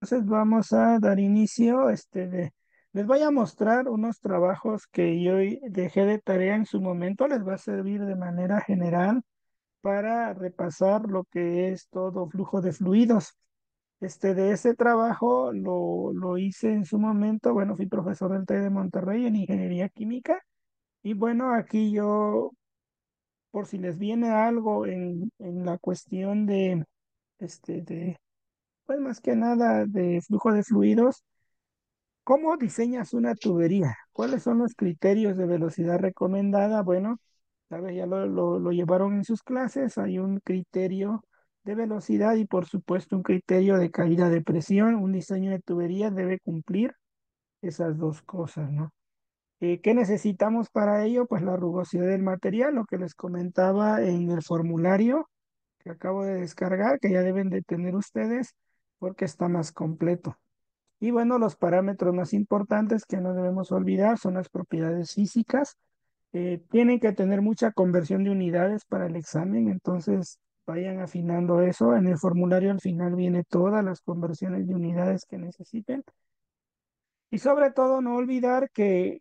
Entonces vamos a dar inicio. Les voy a mostrar unos trabajos que yo dejé de tarea en su momento. Les va a servir de manera general para repasar lo que es todo flujo de fluidos. De ese trabajo lo hice en su momento. Bueno, fui profesor del TEC de Monterrey en ingeniería química. Y bueno, aquí yo, por si les viene algo en la cuestión pues más que nada de flujo de fluidos. ¿Cómo diseñas una tubería? ¿Cuáles son los criterios de velocidad recomendada? Bueno, tal vez ya lo llevaron en sus clases. Hay un criterio de velocidad y por supuesto un criterio de caída de presión. Un diseño de tubería debe cumplir esas dos cosas, ¿no? ¿Qué necesitamos para ello? Pues la rugosidad del material, lo que les comentaba en el formulario que acabo de descargar, que ya deben de tener ustedes porque está más completo. Y bueno, los parámetros más importantes que no debemos olvidar son las propiedades físicas. Tienen que tener mucha conversión de unidades para el examen, entonces vayan afinando eso. En el formulario al final viene todas las conversiones de unidades que necesiten. Y sobre todo no olvidar que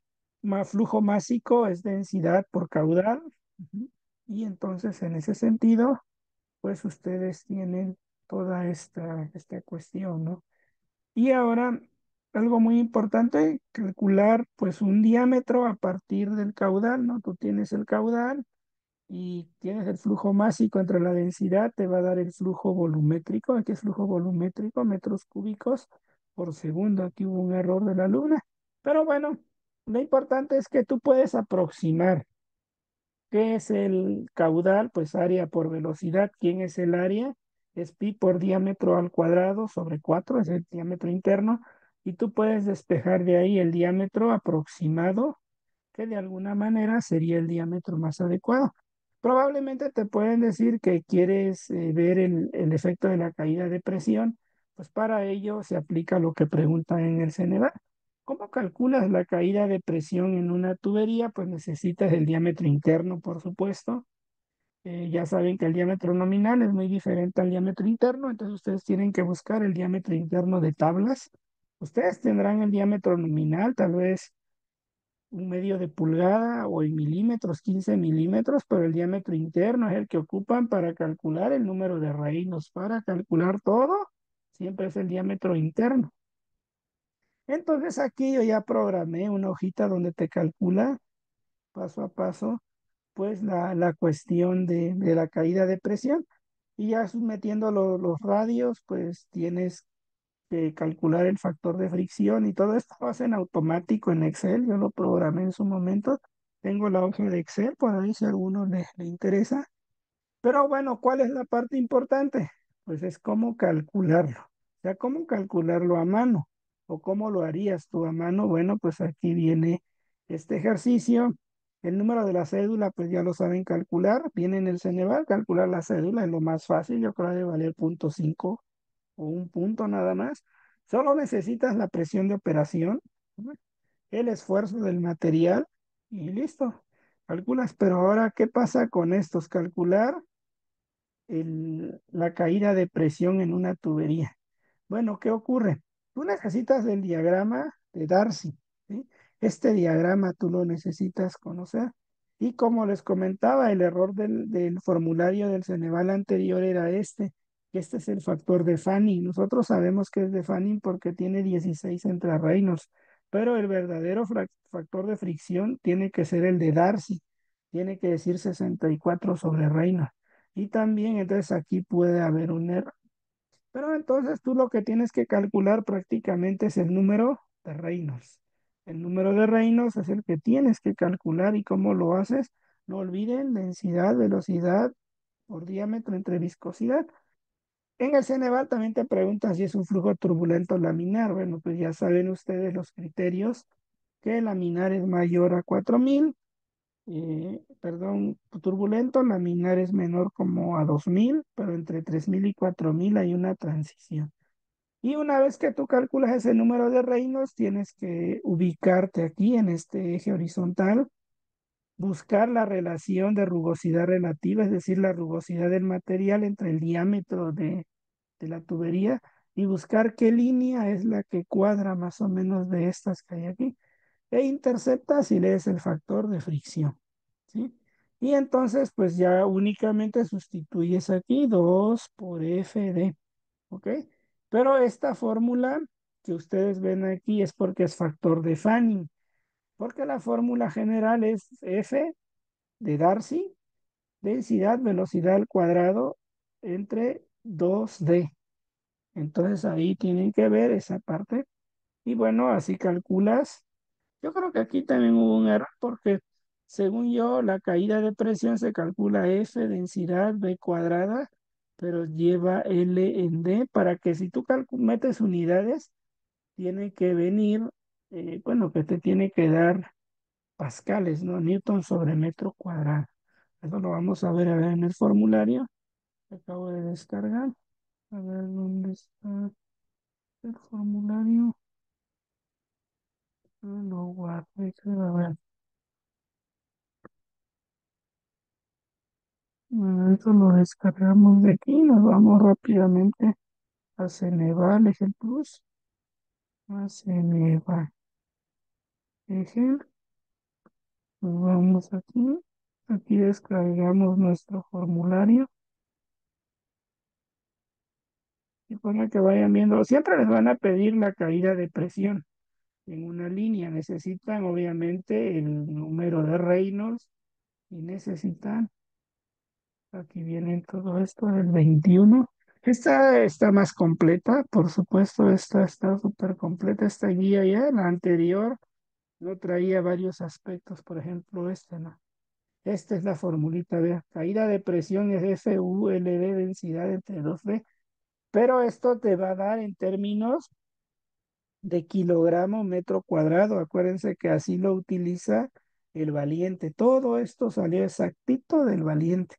flujo másico es densidad por caudal. Ujú. Y entonces en ese sentido, pues ustedes tienen toda esta cuestión, ¿no? Y ahora, algo muy importante, calcular pues un diámetro a partir del caudal, ¿no? Tú tienes el caudal y tienes el flujo másico entre la densidad, te va a dar el flujo volumétrico. Aquí es flujo volumétrico, metros cúbicos por segundo. Aquí hubo un error de la alumna. Pero bueno, lo importante es que tú puedes aproximar qué es el caudal, pues área por velocidad. ¿Quién es el área? Es pi por diámetro al cuadrado sobre 4, es el diámetro interno, y tú puedes despejar de ahí el diámetro aproximado, que de alguna manera sería el diámetro más adecuado. Probablemente te pueden decir que quieres ver el efecto de la caída de presión, pues para ello se aplica lo que preguntan en el Ceneval. ¿Cómo calculas la caída de presión en una tubería? Pues necesitas el diámetro interno, por supuesto. Ya saben que el diámetro nominal es muy diferente al diámetro interno, entonces ustedes tienen que buscar el diámetro interno de tablas. Ustedes tendrán el diámetro nominal, tal vez un medio de pulgada o en milímetros, 15 milímetros, pero el diámetro interno es el que ocupan para calcular el número de reinos. Para calcular todo, siempre es el diámetro interno. Entonces aquí yo ya programé una hojita donde te calcula paso a paso pues la cuestión de la caída de presión. Y ya metiendo los radios, pues tienes calcular el factor de fricción y todo esto lo hacen automático en Excel. Yo lo programé en su momento. Tengo la hoja de Excel por ahí si a alguno le interesa. Pero bueno, ¿cuál es la parte importante? Pues es cómo calcularlo. O sea, cómo calcularlo a mano o cómo lo harías tú a mano. Bueno, pues aquí viene este ejercicio. El número de la cédula, pues ya lo saben calcular. Viene en el Ceneval, calcular la cédula es lo más fácil. Yo creo que debe valer 0,5 o un punto nada más. Solo necesitas la presión de operación, ¿no? El esfuerzo del material y listo. Calculas, pero ahora, ¿qué pasa con estos? Calcular la caída de presión en una tubería. Bueno, ¿qué ocurre? Tú necesitas el diagrama de Darcy, ¿sí? Este diagrama tú lo necesitas conocer. Y como les comentaba, el error del formulario del Ceneval anterior era que este es el factor de Fanning. Nosotros sabemos que es de Fanning porque tiene 16 entre reinos, pero el verdadero factor de fricción tiene que ser el de Darcy, tiene que decir 64 sobre reinos. Y también entonces aquí puede haber un error. Pero entonces tú lo que tienes que calcular prácticamente es el número de reinos. El número de reinos es el que tienes que calcular y cómo lo haces. No olviden densidad, velocidad por diámetro entre viscosidad. En el Ceneval también te preguntan si es un flujo turbulento laminar. Bueno, pues ya saben ustedes los criterios, que el laminar es mayor a 4000, perdón, turbulento, laminar es menor como a 2000, pero entre 3000 y 4000 hay una transición. Y una vez que tú calculas ese número de reinos, tienes que ubicarte aquí en este eje horizontal, buscar la relación de rugosidad relativa, es decir, la rugosidad del material entre el diámetro de la tubería y buscar qué línea es la que cuadra más o menos de estas que hay aquí. E interceptas y lees el factor de fricción, ¿sí? Y entonces, pues ya únicamente sustituyes aquí 2 por FD, ¿ok? Pero esta fórmula que ustedes ven aquí es porque es factor de Fanning, porque la fórmula general es F de Darcy, densidad, velocidad al cuadrado entre 2D. Entonces ahí tienen que ver esa parte. Y bueno, así calculas. Yo creo que aquí también hubo un error porque según yo la caída de presión se calcula F densidad B cuadrada, pero lleva L en D para que si tú metes unidades, tiene que venir, bueno, que te tiene que dar pascales, ¿no? Newton sobre metro cuadrado. Eso lo vamos a ver en el formulario que acabo de descargar. A ver dónde está el formulario. Lo guardé, creo, a ver. Bueno, eso lo descargamos de aquí. Nos vamos rápidamente a Ceneval, Eje Plus. A Ceneval, Eje. Nos vamos aquí. Aquí descargamos nuestro formulario. Y para que vayan viendo, siempre les van a pedir la caída de presión en una línea. Necesitan obviamente el número de Reynolds y necesitan, aquí viene todo esto del 21. Esta está más completa, por supuesto, esta está súper completa, esta guía ya, la anterior no traía varios aspectos, por ejemplo, esta no. Esta es la formulita, vea, caída de presión es FULD, densidad entre 2D, pero esto te va a dar en términos de kilogramo metro cuadrado. Acuérdense que así lo utiliza el Valiente. Todo esto salió exactito del Valiente.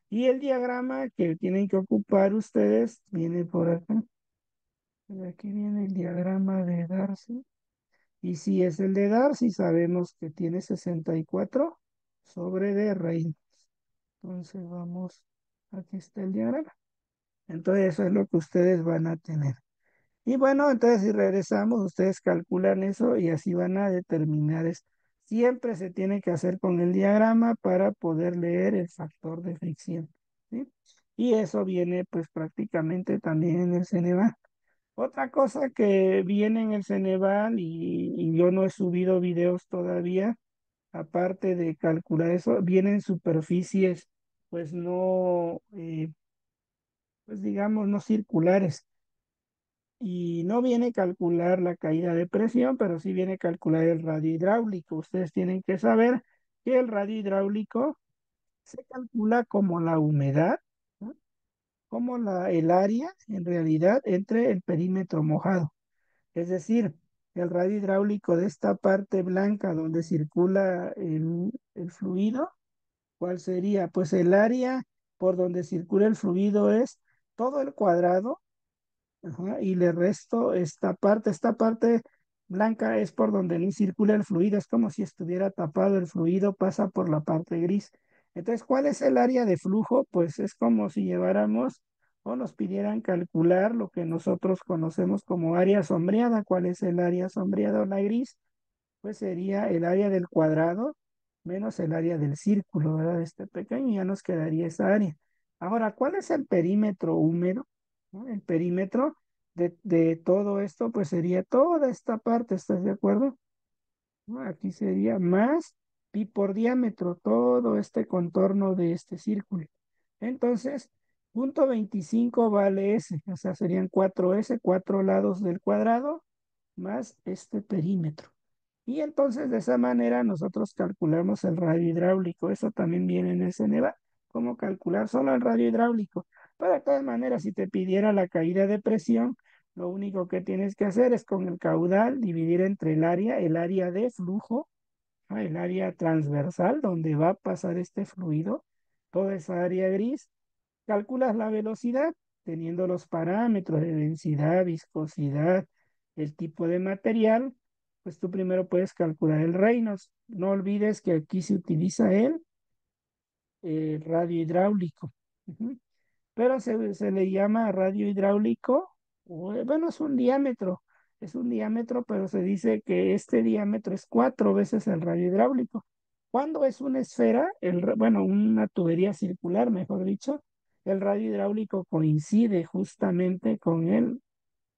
Y el diagrama que tienen que ocupar ustedes viene por acá. Aquí viene el diagrama de Darcy. Y si es el de Darcy, sabemos que tiene 64 sobre de Reynolds. Entonces vamos, aquí está el diagrama. Entonces eso es lo que ustedes van a tener. Y bueno, entonces si regresamos, ustedes calculan eso y así van a determinar esto. Siempre se tiene que hacer con el diagrama para poder leer el factor de fricción, ¿sí? Y eso viene pues prácticamente también en el Ceneval. Otra cosa que viene en el Ceneval y yo no he subido videos todavía, aparte de calcular eso, vienen superficies pues no, pues digamos no circulares y no viene a calcular la caída de presión, pero sí viene a calcular el radio hidráulico. Ustedes tienen que saber que el radio hidráulico se calcula como la humedad, ¿no? Como el área en realidad entre el perímetro mojado. Es decir, el radio hidráulico de esta parte blanca donde circula el fluido, ¿cuál sería? Pues el área por donde circula el fluido es todo el cuadrado. Ajá, y le resto esta parte blanca es por donde no circula el fluido, es como si estuviera tapado el fluido, pasa por la parte gris. Entonces, ¿cuál es el área de flujo? Pues es como si lleváramos o nos pidieran calcular lo que nosotros conocemos como área sombreada. ¿Cuál es el área sombreada o la gris? Pues sería el área del cuadrado menos el área del círculo, ¿verdad? Este pequeño, ya nos quedaría esa área. Ahora, ¿cuál es el perímetro húmedo? ¿No? El perímetro de todo esto, pues sería toda esta parte, ¿estás de acuerdo? ¿No? Aquí sería más pi por diámetro, todo este contorno de este círculo. Entonces, punto 25 vale S, o sea, serían 4S, 4 lados del cuadrado, más este perímetro. Y entonces de esa manera nosotros calculamos el radio hidráulico. Eso también viene en el CENEVA. ¿Cómo calcular solo el radio hidráulico? Pero de todas maneras, si te pidiera la caída de presión, lo único que tienes que hacer es con el caudal dividir entre el área de flujo, ¿no? El área transversal donde va a pasar este fluido, toda esa área gris. Calculas la velocidad teniendo los parámetros de densidad, viscosidad, el tipo de material, pues tú primero puedes calcular el Reynolds. No olvides que aquí se utiliza el radio hidráulico. Ujú. Pero se le llama radio hidráulico Bueno, es un diámetro, pero se dice que este diámetro es 4 veces el radio hidráulico. Cuando es una esfera, bueno, una tubería circular, mejor dicho, el radio hidráulico coincide justamente con el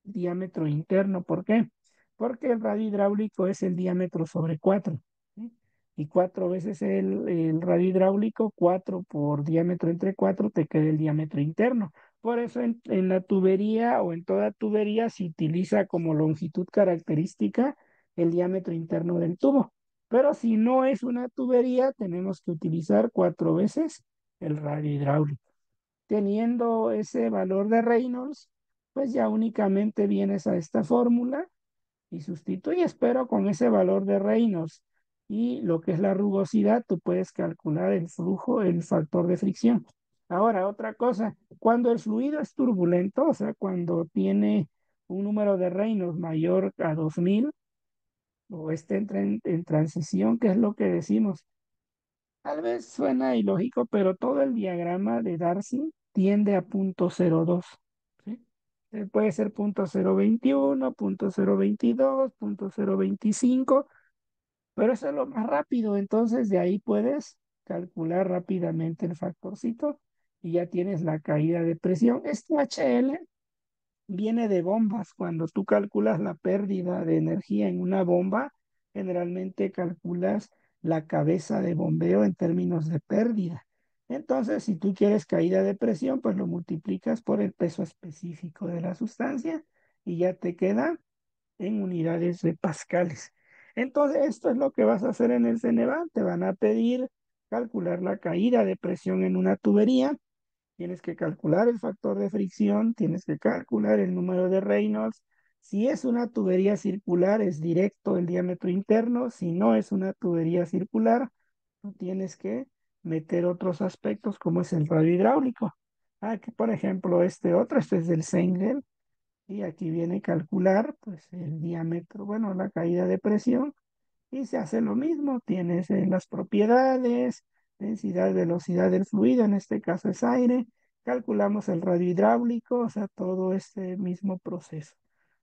diámetro interno. ¿Por qué? Porque el radio hidráulico es el diámetro sobre 4. ¿Sí? Y 4 veces el radio hidráulico, 4 por diámetro entre 4, te queda el diámetro interno. Por eso en la tubería o en toda tubería se utiliza como longitud característica el diámetro interno del tubo. Pero si no es una tubería, tenemos que utilizar 4 veces el radio hidráulico. Teniendo ese valor de Reynolds, pues ya únicamente vienes a esta fórmula y sustituyes, pero con ese valor de Reynolds y lo que es la rugosidad, tú puedes calcular el flujo, el factor de fricción. Ahora, otra cosa, cuando el fluido es turbulento, o sea, cuando tiene un número de Reynolds mayor a 2000 o esté en transición, ¿qué es lo que decimos? Tal vez suena ilógico, pero todo el diagrama de Darcy tiende a .02, ¿sí? Puede ser .021, .022, .025, pero eso es lo más rápido. Entonces de ahí puedes calcular rápidamente el factorcito y ya tienes la caída de presión. Este HL viene de bombas. Cuando tú calculas la pérdida de energía en una bomba, generalmente calculas la cabeza de bombeo en términos de pérdida. Entonces, si tú quieres caída de presión, pues lo multiplicas por el peso específico de la sustancia y ya te queda en unidades de pascales. Entonces, esto es lo que vas a hacer en el Ceneval. Te van a pedir calcular la caída de presión en una tubería. Tienes que calcular el factor de fricción, tienes que calcular el número de Reynolds. Si es una tubería circular, es directo el diámetro interno. Si no es una tubería circular, tú tienes que meter otros aspectos como es el radio hidráulico. Aquí, por ejemplo, este es del Sengel, y aquí viene a calcular pues, el diámetro, bueno, la caída de presión y se hace lo mismo, tienes las propiedades, densidad, velocidad del fluido, en este caso es aire, calculamos el radio hidráulico, o sea, todo este mismo proceso.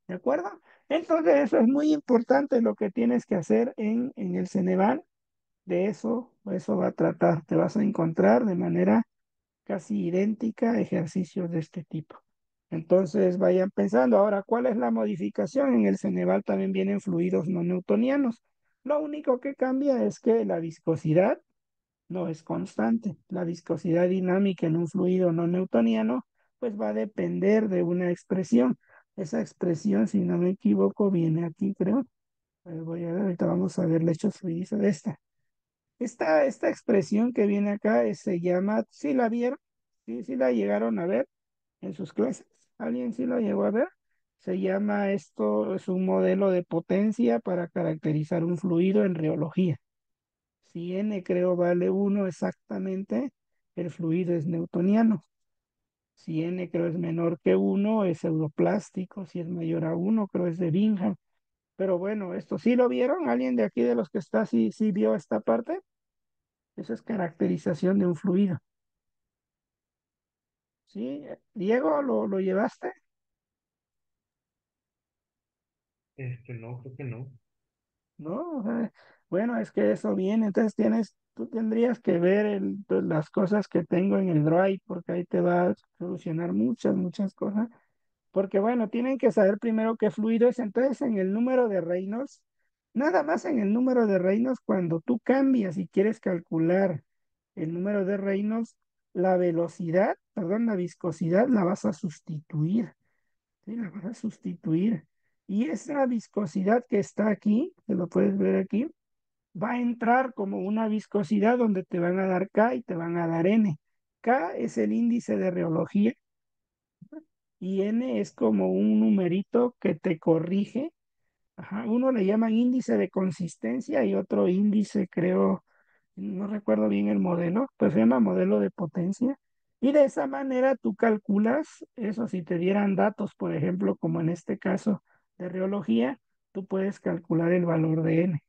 ¿De acuerdo? Entonces, eso es muy importante lo que tienes que hacer en el Ceneval. De eso va a tratar. Te vas a encontrar de manera casi idéntica ejercicios de este tipo. Entonces vayan pensando, ahora, ¿cuál es la modificación? En el Ceneval también vienen fluidos no newtonianos. Lo único que cambia es que la viscosidad no es constante. La viscosidad dinámica en un fluido no newtoniano, pues va a depender de una expresión. Esa expresión, si no me equivoco, viene aquí, creo. Voy a ver, ahorita vamos a ver la hecho fluidiza de esta. Esta expresión que viene acá se llama, ¿sí la vieron? ¿Sí, sí la llegaron a ver en sus clases? ¿Alguien sí la llegó a ver? Se llama esto, es un modelo de potencia para caracterizar un fluido en reología. Si n creo vale 1 exactamente, el fluido es newtoniano. Si n creo es menor que 1, es pseudoplástico. Si es mayor a 1, creo es de Bingham. Pero bueno, ¿esto sí lo vieron? ¿Alguien de aquí de los que está sí vio esta parte? Esa es caracterización de un fluido. ¿Sí? Diego, ¿lo llevaste? No, creo que no. ¿No? O sea, bueno, es que eso viene. Entonces tú tendrías que ver pues, las cosas que tengo en el Drive, porque ahí te va a solucionar muchas cosas. Porque bueno, tienen que saber primero qué fluido es. Entonces, en el número de Reynolds, nada más en el número de Reynolds, cuando tú cambias y quieres calcular el número de Reynolds, la velocidad, perdón, la viscosidad la vas a sustituir. Sí, la vas a sustituir. Y esa viscosidad que está aquí, que lo puedes ver aquí, va a entrar como una viscosidad donde te van a dar K y te van a dar N. K es el índice de reología y N es como un numerito que te corrige. Ajá, uno le llaman índice de consistencia y otro índice, creo, no recuerdo bien el modelo, pues se llama modelo de potencia. Y de esa manera tú calculas eso, si te dieran datos, por ejemplo, como en este caso de reología, tú puedes calcular el valor de n.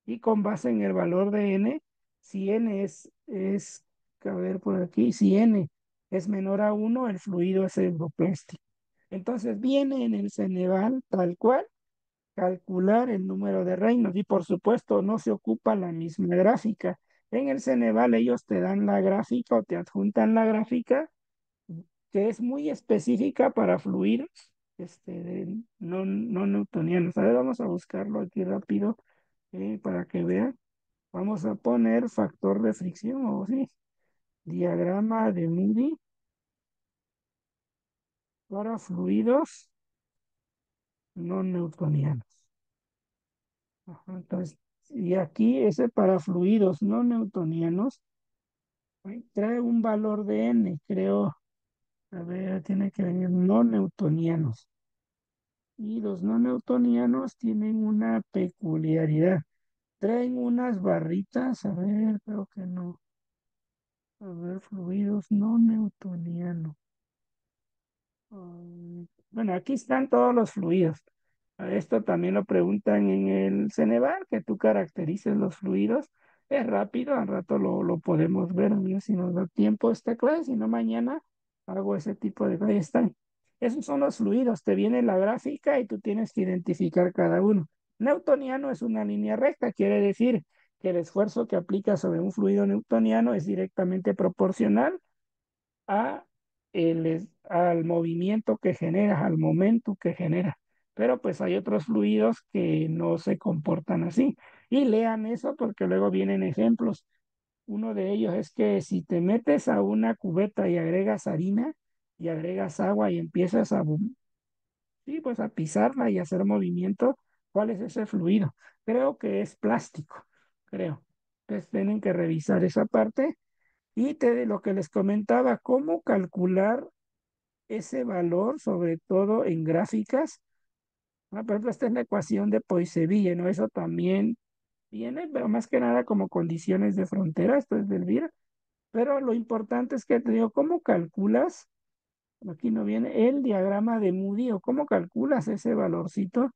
Y con base en el valor de n, si n a ver por aquí, si n es menor a 1, el fluido es endoplástico. Entonces viene en el Ceneval tal cual calcular el número de reinos y por supuesto no se ocupa la misma gráfica. En el Ceneval ellos te dan la gráfica o te adjuntan la gráfica que es muy específica para fluidos no newtonianos. A ver, vamos a buscarlo aquí rápido para que vean. Vamos a poner factor de fricción o sí, diagrama de Moody para fluidos no newtonianos. Ajá, entonces, y aquí ese para fluidos no newtonianos trae un valor de n, creo. A ver, tiene que venir no newtonianos. Y los no newtonianos tienen una peculiaridad. Traen unas barritas, a ver, creo que no. A ver, fluidos no newtonianos. Bueno, aquí están todos los fluidos. A esto también lo preguntan en el Ceneval, que tú caracterices los fluidos. Es rápido, al rato lo podemos ver, amigo, si nos da tiempo esta clase, si no mañana hago ese tipo de... Ahí están. Esos son los fluidos, te viene la gráfica y tú tienes que identificar cada uno. Newtoniano es una línea recta, quiere decir que el esfuerzo que aplica sobre un fluido newtoniano es directamente proporcional a al movimiento que genera, al momento que genera. Pero pues hay otros fluidos que no se comportan así. Y lean eso porque luego vienen ejemplos. Uno de ellos es que si te metes a una cubeta y agregas harina y agregas agua y empiezas sí, pues a pisarla y hacer movimiento, ¿cuál es ese fluido? Creo que es plástico, creo. Entonces tienen que revisar esa parte y lo que les comentaba, cómo calcular ese valor, sobre todo en gráficas. Por ejemplo, esta es la ecuación de Poiseuille, ¿no? Eso también viene, pero más que nada como condiciones de frontera, esto es del VIR. Pero lo importante es que te digo, ¿cómo calculas? Aquí no viene el diagrama de Moody o cómo calculas ese valorcito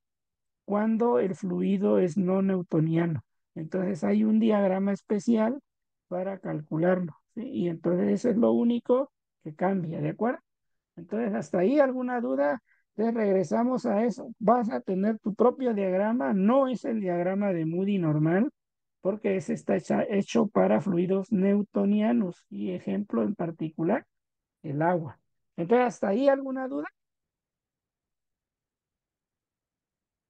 cuando el fluido es no newtoniano. Entonces hay un diagrama especial para calcularlo, ¿sí? Y entonces eso es lo único que cambia, ¿de acuerdo? Entonces, hasta ahí alguna duda, entonces regresamos a eso. Vas a tener tu propio diagrama, no es el diagrama de Moody normal, porque ese está hecho para fluidos newtonianos y ejemplo en particular, el agua. Entonces, hasta ahí alguna duda.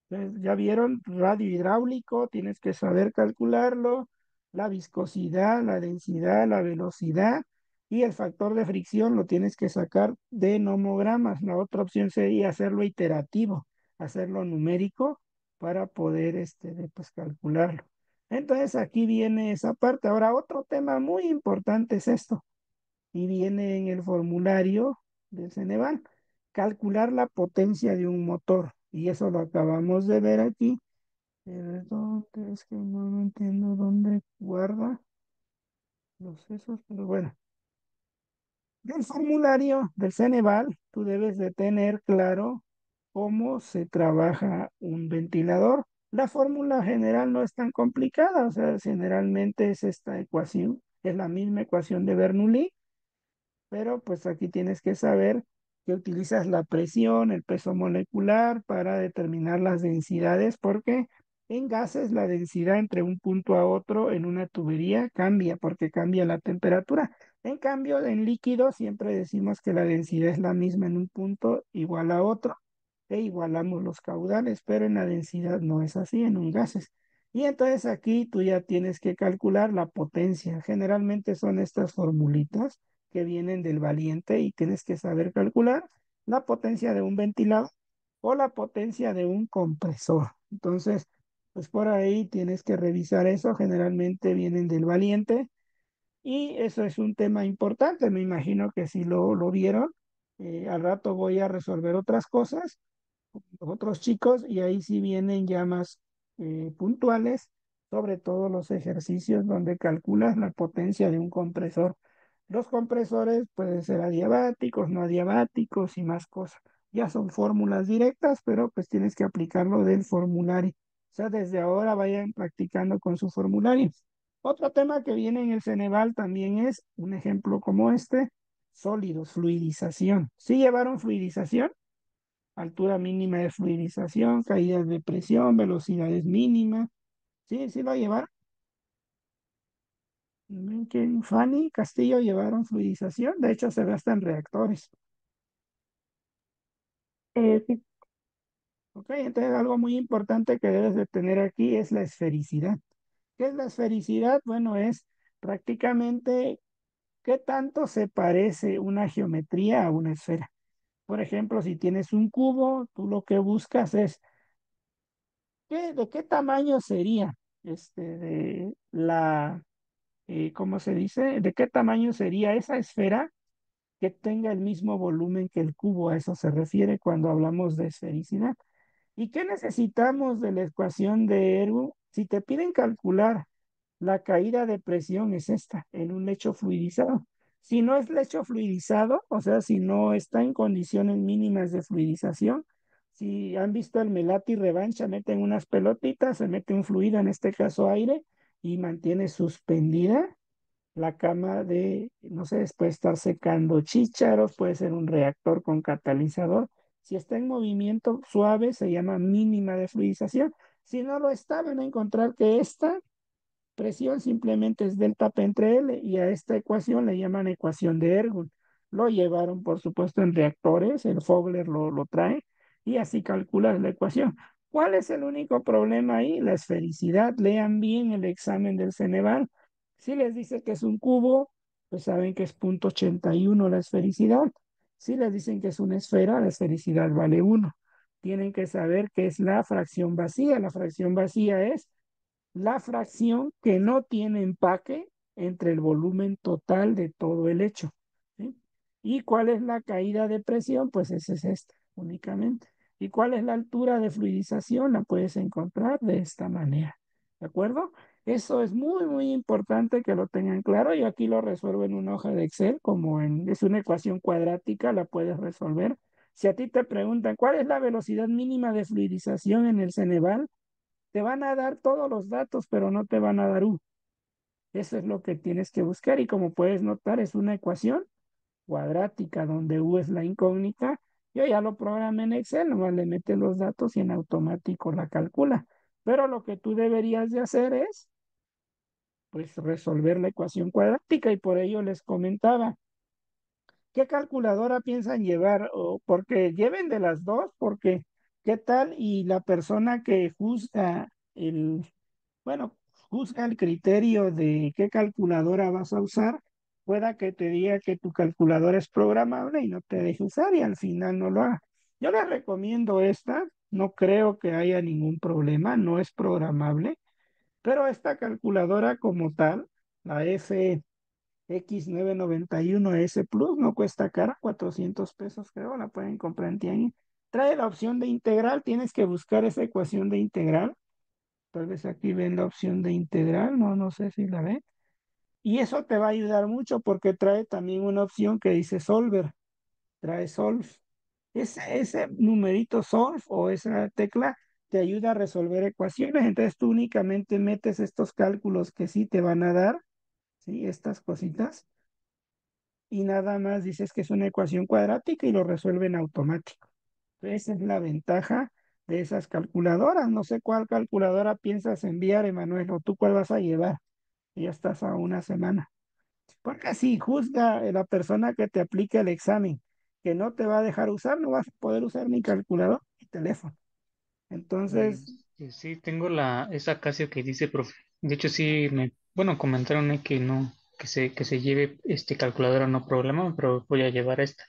Entonces, ya vieron, radio hidráulico, tienes que saber calcularlo, la viscosidad, la densidad, la velocidad y el factor de fricción lo tienes que sacar de nomogramas. La otra opción sería hacerlo iterativo, hacerlo numérico para poder pues, calcularlo. Entonces, aquí viene esa parte. Ahora, otro tema muy importante es esto, y viene en el formulario del Ceneval, calcular la potencia de un motor. Y eso lo acabamos de ver aquí. ¿Dónde es que no entiendo dónde guarda los esos? Pero bueno, del formulario del Ceneval, tú debes de tener claro cómo se trabaja un ventilador. La fórmula general no es tan complicada, o sea, generalmente es esta ecuación, es la misma ecuación de Bernoulli, pero pues aquí tienes que saber que utilizas la presión, el peso molecular para determinar las densidades, porque en gases la densidad entre un punto a otro en una tubería cambia porque cambia la temperatura. En cambio, en líquidos siempre decimos que la densidad es la misma en un punto igual a otro e igualamos los caudales, pero en la densidad no es así en un gases. Y entonces aquí tú ya tienes que calcular la potencia. Generalmente son estas formulitas que vienen del valiente y tienes que saber calcular la potencia de un ventilador o la potencia de un compresor. Entonces, pues por ahí tienes que revisar eso. Generalmente vienen del valiente y eso es un tema importante. Me imagino que si lo vieron, al rato voy a resolver otras cosas los otros chicos y ahí sí vienen ya más puntuales, sobre todo los ejercicios donde calculas la potencia de un compresor. Los compresores pueden ser adiabáticos, no adiabáticos y más cosas. Ya son fórmulas directas, pero pues tienes que aplicarlo del formulario. O sea, desde ahora vayan practicando con su formulario. Otro tema que viene en el Ceneval también es un ejemplo como este, sólidos, fluidización. ¿Sí llevaron fluidización? altura mínima de fluidización, caídas de presión, velocidades mínimas. Sí, sí lo llevaron. Ven que en Fanny Castillo llevaron fluidización, de hecho se gasta en reactores. Sí. ¿Ok? Entonces algo muy importante que debes de tener aquí es la esfericidad. ¿Qué es la esfericidad? Bueno, es prácticamente qué tanto se parece una geometría a una esfera. Por ejemplo, si tienes un cubo, tú lo que buscas es de qué tamaño sería de la, ¿cómo se dice? ¿De qué tamaño sería esa esfera que tenga el mismo volumen que el cubo? A eso se refiere cuando hablamos de esfericidad. ¿Y qué necesitamos de la ecuación de Ergo? Si te piden calcular la caída de presión es esta, en un lecho fluidizado. Si no es lecho fluidizado, o sea, si no está en condiciones mínimas de fluidización, si han visto el Melati revancha, meten unas pelotitas, se mete un fluido, en este caso aire, y mantiene suspendida la cama de, no sé, puede estar secando chícharos, puede ser un reactor con catalizador. Si está en movimiento suave, se llama mínima de fluidización. Si no lo está, van a encontrar que esta presión simplemente es delta P entre L y a esta ecuación le llaman ecuación de Ergun. Lo llevaron, por supuesto, en reactores, el Fogler lo trae y así calculas la ecuación. ¿Cuál es el único problema ahí? La esfericidad. Lean bien el examen del Ceneval. Si les dice que es un cubo, pues saben que es 0,81 la esfericidad. Si les dicen que es una esfera, la esfericidad vale 1. Tienen que saber qué es la fracción vacía. La fracción vacía es la fracción que no tiene empaque entre el volumen total de todo el hecho. ¿Sí? ¿Y cuál es la caída de presión? Pues esa es esta únicamente. ¿Y cuál es la altura de fluidización? La puedes encontrar de esta manera. ¿De acuerdo? Eso es muy, muy importante que lo tengan claro. Yo aquí lo resuelvo en una hoja de Excel, es una ecuación cuadrática, la puedes resolver. Si a ti te preguntan cuál es la velocidad mínima de fluidización en el Ceneval, te van a dar todos los datos, pero no te van a dar U. Eso es lo que tienes que buscar y como puedes notar es una ecuación cuadrática donde U es la incógnita. Yo ya lo programé en Excel, nomás le metes los datos y en automático la calcula. Pero lo que tú deberías de hacer es pues resolver la ecuación cuadrática y por ello les comentaba, ¿qué calculadora piensan llevar? O porque lleven de las dos, porque ¿qué tal? Y la persona que juzga bueno, juzga el criterio de qué calculadora vas a usar, pueda que te diga que tu calculadora es programable y no te deje usar y al final no lo haga. Yo les recomiendo esta, no creo que haya ningún problema, no es programable, pero esta calculadora como tal, la FX991S Plus, no cuesta cara, 400 pesos creo, la pueden comprar en Tianguis. Trae la opción de integral, tienes que buscar esa ecuación de integral. Tal vez aquí ven la opción de integral, no sé si la ven. Y eso te va a ayudar mucho porque trae también una opción que dice solver, trae solve. Ese numerito solve o esa tecla te ayuda a resolver ecuaciones. Entonces tú únicamente metes estos cálculos que sí te van a dar, ¿sí? Estas cositas. Y nada más dices que es una ecuación cuadrática y lo resuelven automático. Esa es la ventaja de esas calculadoras. No sé cuál calculadora piensas enviar, Emanuel, o tú cuál vas a llevar. Ya estás a una semana. Porque así juzga la persona que te aplique el examen, que no te va a dejar usar, no vas a poder usar ni calculador ni teléfono. Entonces, Sí, tengo esa Casio que dice, profe. De hecho, sí bueno, comentaron ahí que no, que se lleve calculadora no problema, pero voy a llevar esta,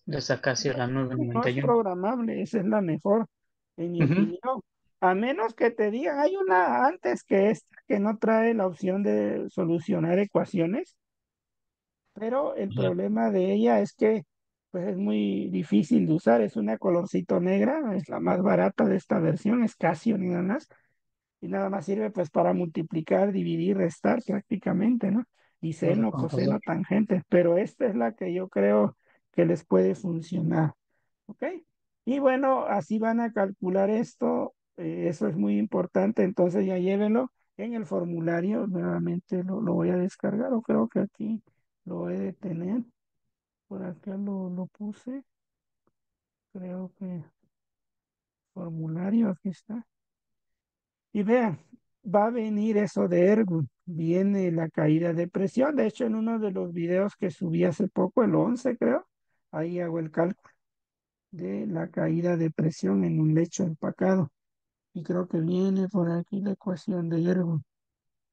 de esa Casio, la no es 991. programable, esa es la mejor, en mi Ujú. opinión. A menos que te digan, hay una antes que esta que no trae la opción de solucionar ecuaciones. Pero el Ya. problema de ella es que pues es muy difícil de usar, es una colorcito negra, es la más barata de esta versión, es Casio ni nada más, y nada más sirve pues para multiplicar, dividir, restar prácticamente, ¿no? Y Puro seno, contador. coseno, tangente, pero esta es la que yo creo que les puede funcionar, ¿ok? Y bueno, así van a calcular esto, eso es muy importante, entonces ya llévenlo en el formulario, nuevamente lo voy a descargar, o creo que aquí lo he de tener, por acá lo puse, creo que. Formulario, aquí está. Y vean, va a venir eso de Ergun, viene la caída de presión. De hecho, en uno de los videos que subí hace poco, el 11 creo, ahí hago el cálculo de la caída de presión en un lecho empacado. Y creo que viene por aquí la ecuación de Ergun.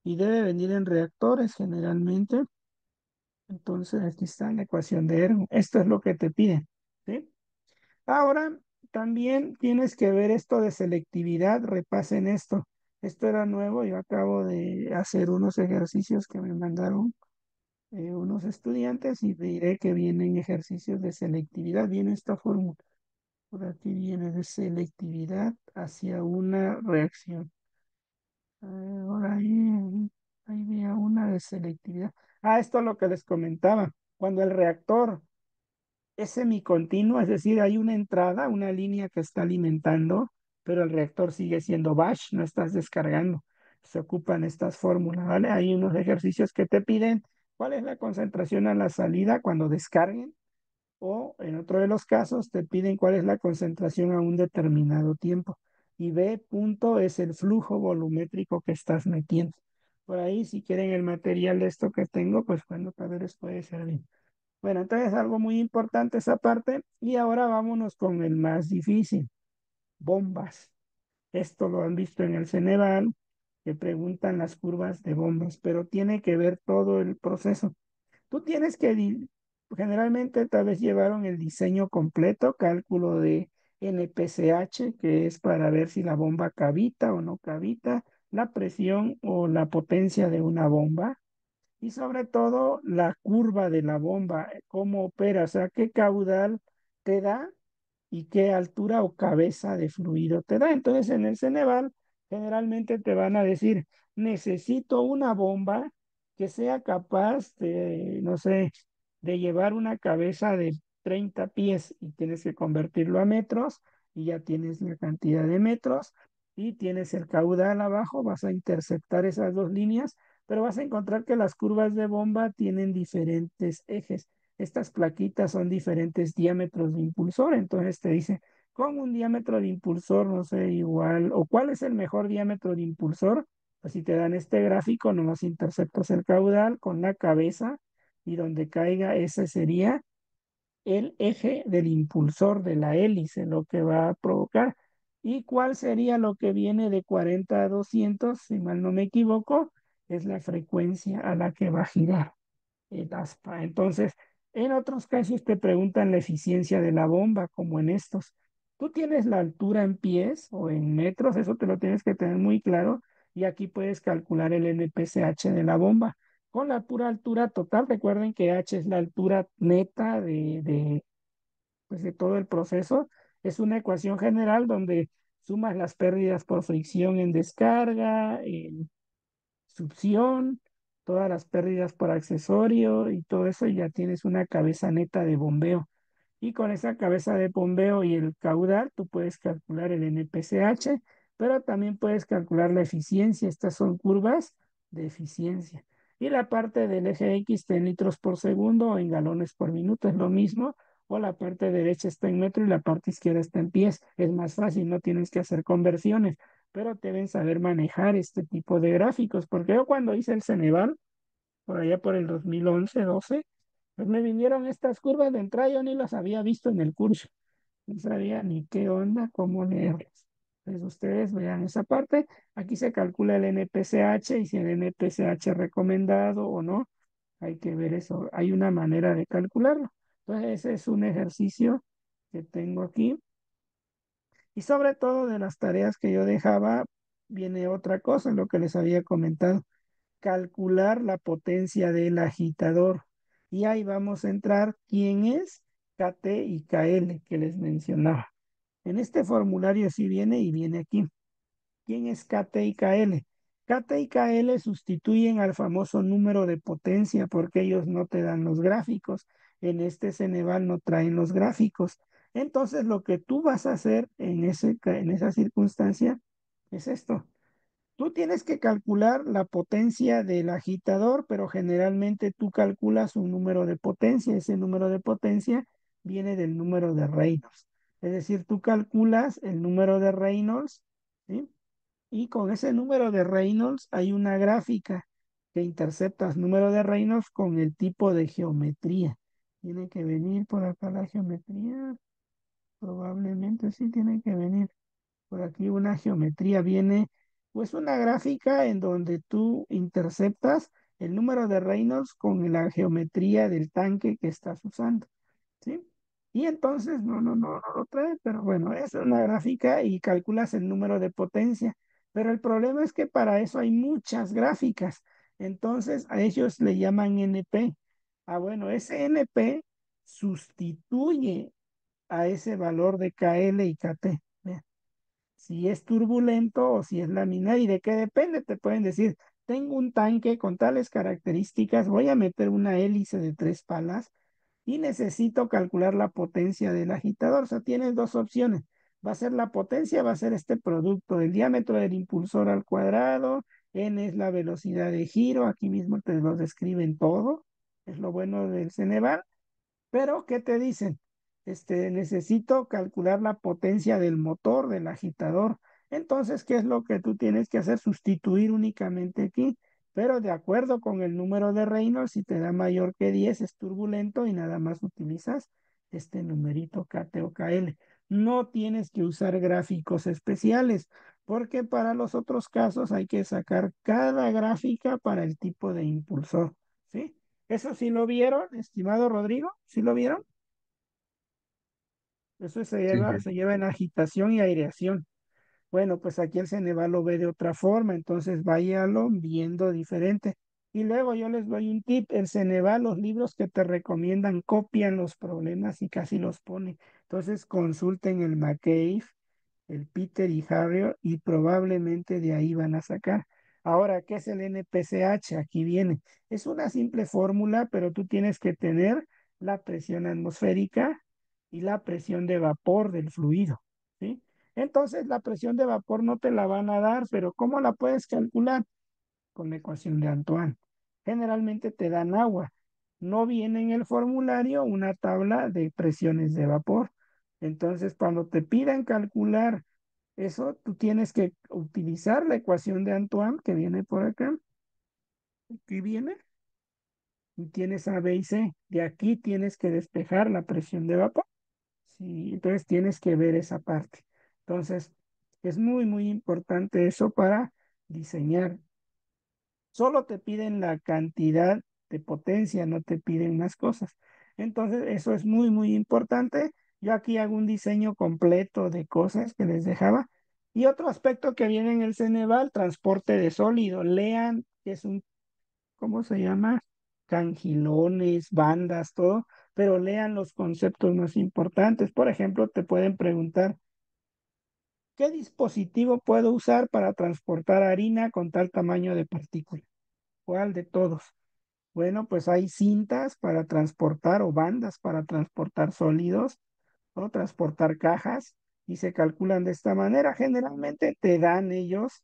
Y debe venir en reactores generalmente. Entonces aquí está la ecuación de Ergun. Esto es lo que te piden, ¿sí? Ahora también tienes que ver esto de selectividad, repasen esto. Esto era nuevo, yo acabo de hacer unos ejercicios que me mandaron unos estudiantes y diré que vienen ejercicios de selectividad. Viene esta fórmula, por aquí viene de selectividad hacia una reacción. Ahora ahí había una de selectividad. Ah, esto es lo que les comentaba. Cuando el reactor es semicontinuo, es decir, hay una entrada, una línea que está alimentando, pero el reactor sigue siendo batch, no estás descargando. Se ocupan estas fórmulas, ¿vale? Hay unos ejercicios que te piden cuál es la concentración a la salida cuando descarguen, o en otro de los casos te piden cuál es la concentración a un determinado tiempo. Y B punto es el flujo volumétrico que estás metiendo. Por ahí, si quieren el material de esto que tengo, pues bueno, tal vez les puede servir. Bueno, entonces algo muy importante esa parte. Y ahora vámonos con el más difícil, bombas. Esto lo han visto en el Ceneval, que preguntan las curvas de bombas, pero tiene que ver todo el proceso. Tú tienes que, generalmente tal vez llevaron el diseño completo, cálculo de NPCH, que es para ver si la bomba cavita o no cavita, la presión o la potencia de una bomba y sobre todo la curva de la bomba, cómo opera, o sea, qué caudal te da y qué altura o cabeza de fluido te da. Entonces, en el Ceneval, generalmente te van a decir, necesito una bomba que sea capaz de, no sé, de llevar una cabeza de 30 pies y tienes que convertirlo a metros y ya tienes la cantidad de metros y tienes el caudal abajo, vas a interceptar esas dos líneas, pero vas a encontrar que las curvas de bomba tienen diferentes ejes. Estas plaquitas son diferentes diámetros de impulsor, entonces te dice, con un diámetro de impulsor, no sé, igual, o cuál es el mejor diámetro de impulsor, pues si te dan este gráfico, nomás interceptas el caudal con la cabeza y donde caiga ese sería el eje del impulsor de la hélice, lo que va a provocar. ¿Y cuál sería lo que viene de 40 a 200? Si mal no me equivoco, es la frecuencia a la que va a girar el aspa. Entonces, en otros casos te preguntan la eficiencia de la bomba, como en estos. Tú tienes la altura en pies o en metros, eso te lo tienes que tener muy claro, y aquí puedes calcular el NPCH de la bomba. Con la pura altura total, recuerden que H es la altura neta pues, de todo el proceso. Es una ecuación general donde sumas las pérdidas por fricción en descarga, en succión, todas las pérdidas por accesorio y todo eso, y ya tienes una cabeza neta de bombeo. Y con esa cabeza de bombeo y el caudal, tú puedes calcular el NPCH, pero también puedes calcular la eficiencia. Estas son curvas de eficiencia. Y la parte del eje X está en litros por segundo o en galones por minuto, es lo mismo. O la parte derecha está en metro y la parte izquierda está en pies. Es más fácil, no tienes que hacer conversiones, pero deben saber manejar este tipo de gráficos, porque yo cuando hice el Ceneval, por allá por el 2011, 12, pues me vinieron estas curvas de entrada, yo ni las había visto en el curso, no sabía ni qué onda, cómo leerlas. Entonces ustedes vean esa parte, aquí se calcula el NPCH y si el NPCH es recomendado o no, hay que ver eso, hay una manera de calcularlo. Entonces ese es un ejercicio que tengo aquí. Y sobre todo de las tareas que yo dejaba, viene otra cosa, lo que les había comentado, calcular la potencia del agitador. Y ahí vamos a entrar quién es KT y KL que les mencionaba. En este formulario sí viene y viene aquí. ¿Quién es KT y KL? KT y KL sustituyen al famoso número de potencia porque ellos no te dan los gráficos. En este Ceneval no traen los gráficos. Entonces, lo que tú vas a hacer en esa circunstancia es esto. Tú tienes que calcular la potencia del agitador, pero generalmente tú calculas un número de potencia. Ese número de potencia viene del número de Reynolds. Es decir, tú calculas el número de Reynolds, ¿sí? Y con ese número de Reynolds hay una gráfica que interceptas número de Reynolds con el tipo de geometría. Tiene que venir por acá la geometría. Probablemente sí tiene que venir por aquí una geometría. Viene pues una gráfica en donde tú interceptas el número de Reynolds con la geometría del tanque que estás usando. ¿Sí? Y entonces, no lo trae, pero bueno, es una gráfica y calculas el número de potencia. Pero el problema es que para eso hay muchas gráficas. Entonces, a ellos le llaman NP. Ah, bueno, ese NP sustituye a ese valor de KL y KT. Vean, si es turbulento o si es laminar y de qué depende, te pueden decir, tengo un tanque con tales características, voy a meter una hélice de 3 palas y necesito calcular la potencia del agitador. O sea, tienes dos opciones. Va a ser la potencia, va a ser este producto, el diámetro del impulsor al cuadrado, n es la velocidad de giro, aquí mismo te lo describen todo, es lo bueno del Ceneval. Pero, ¿qué te dicen? Necesito calcular la potencia del motor, del agitador. Entonces, ¿qué es lo que tú tienes que hacer? Sustituir únicamente aquí, pero de acuerdo con el número de Reynolds, si te da mayor que 10 es turbulento y nada más utilizas este numerito KT o KL. No tienes que usar gráficos especiales, porque para los otros casos hay que sacar cada gráfica para el tipo de impulsor, ¿sí? Eso sí lo vieron, estimado Rodrigo, ¿sí lo vieron? Eso Sí, sí. se lleva en agitación y aireación. Bueno, pues aquí el Ceneval lo ve de otra forma, entonces váyalo viendo diferente. Y luego yo les doy un tip, el Ceneval, los libros que te recomiendan copian los problemas y casi los ponen. Entonces consulten el McCabe, el Peter y Harrier, y probablemente de ahí van a sacar. Ahora, ¿qué es el NPCH? Aquí viene. Es una simple fórmula, pero tú tienes que tener la presión atmosférica y la presión de vapor del fluido, ¿sí? Entonces, la presión de vapor no te la van a dar, pero ¿cómo la puedes calcular? Con la ecuación de Antoine. Generalmente te dan agua. No viene en el formulario una tabla de presiones de vapor. Entonces, cuando te pidan calcular eso, tú tienes que utilizar la ecuación de Antoine que viene por acá. Aquí viene. Y tienes A, B y C. De aquí tienes que despejar la presión de vapor. Sí, entonces tienes que ver esa parte. Entonces, es muy, muy importante eso para diseñar. Solo te piden la cantidad de potencia, no te piden más cosas. Entonces, eso es muy, muy importante. Yo aquí hago un diseño completo de cosas que les dejaba. Y otro aspecto que viene en el Ceneval, transporte de sólido. Lean, que es un, ¿cómo se llama? Cangilones, bandas, todo, pero lean los conceptos más importantes. Por ejemplo, te pueden preguntar, ¿qué dispositivo puedo usar para transportar harina con tal tamaño de partícula? ¿Cuál de todos? Bueno, pues hay cintas para transportar o bandas para transportar sólidos o transportar cajas y se calculan de esta manera. Generalmente te dan ellos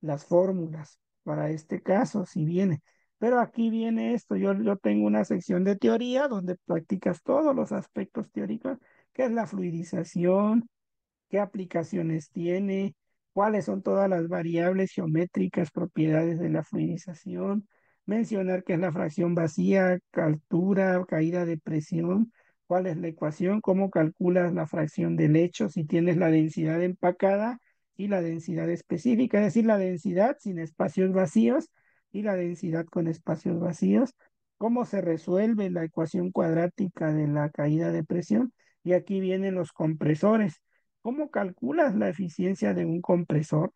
las fórmulas para este caso, si viene. Pero aquí viene esto, yo tengo una sección de teoría donde practicas todos los aspectos teóricos, que es la fluidización, qué aplicaciones tiene, cuáles son todas las variables geométricas, propiedades de la fluidización, mencionar qué es la fracción vacía, altura, caída de presión, cuál es la ecuación, cómo calculas la fracción del hecho, si tienes la densidad empacada y la densidad específica, es decir, la densidad sin espacios vacíos y la densidad con espacios vacíos, cómo se resuelve la ecuación cuadrática de la caída de presión. Y aquí vienen los compresores. ¿Cómo calculas la eficiencia de un compresor?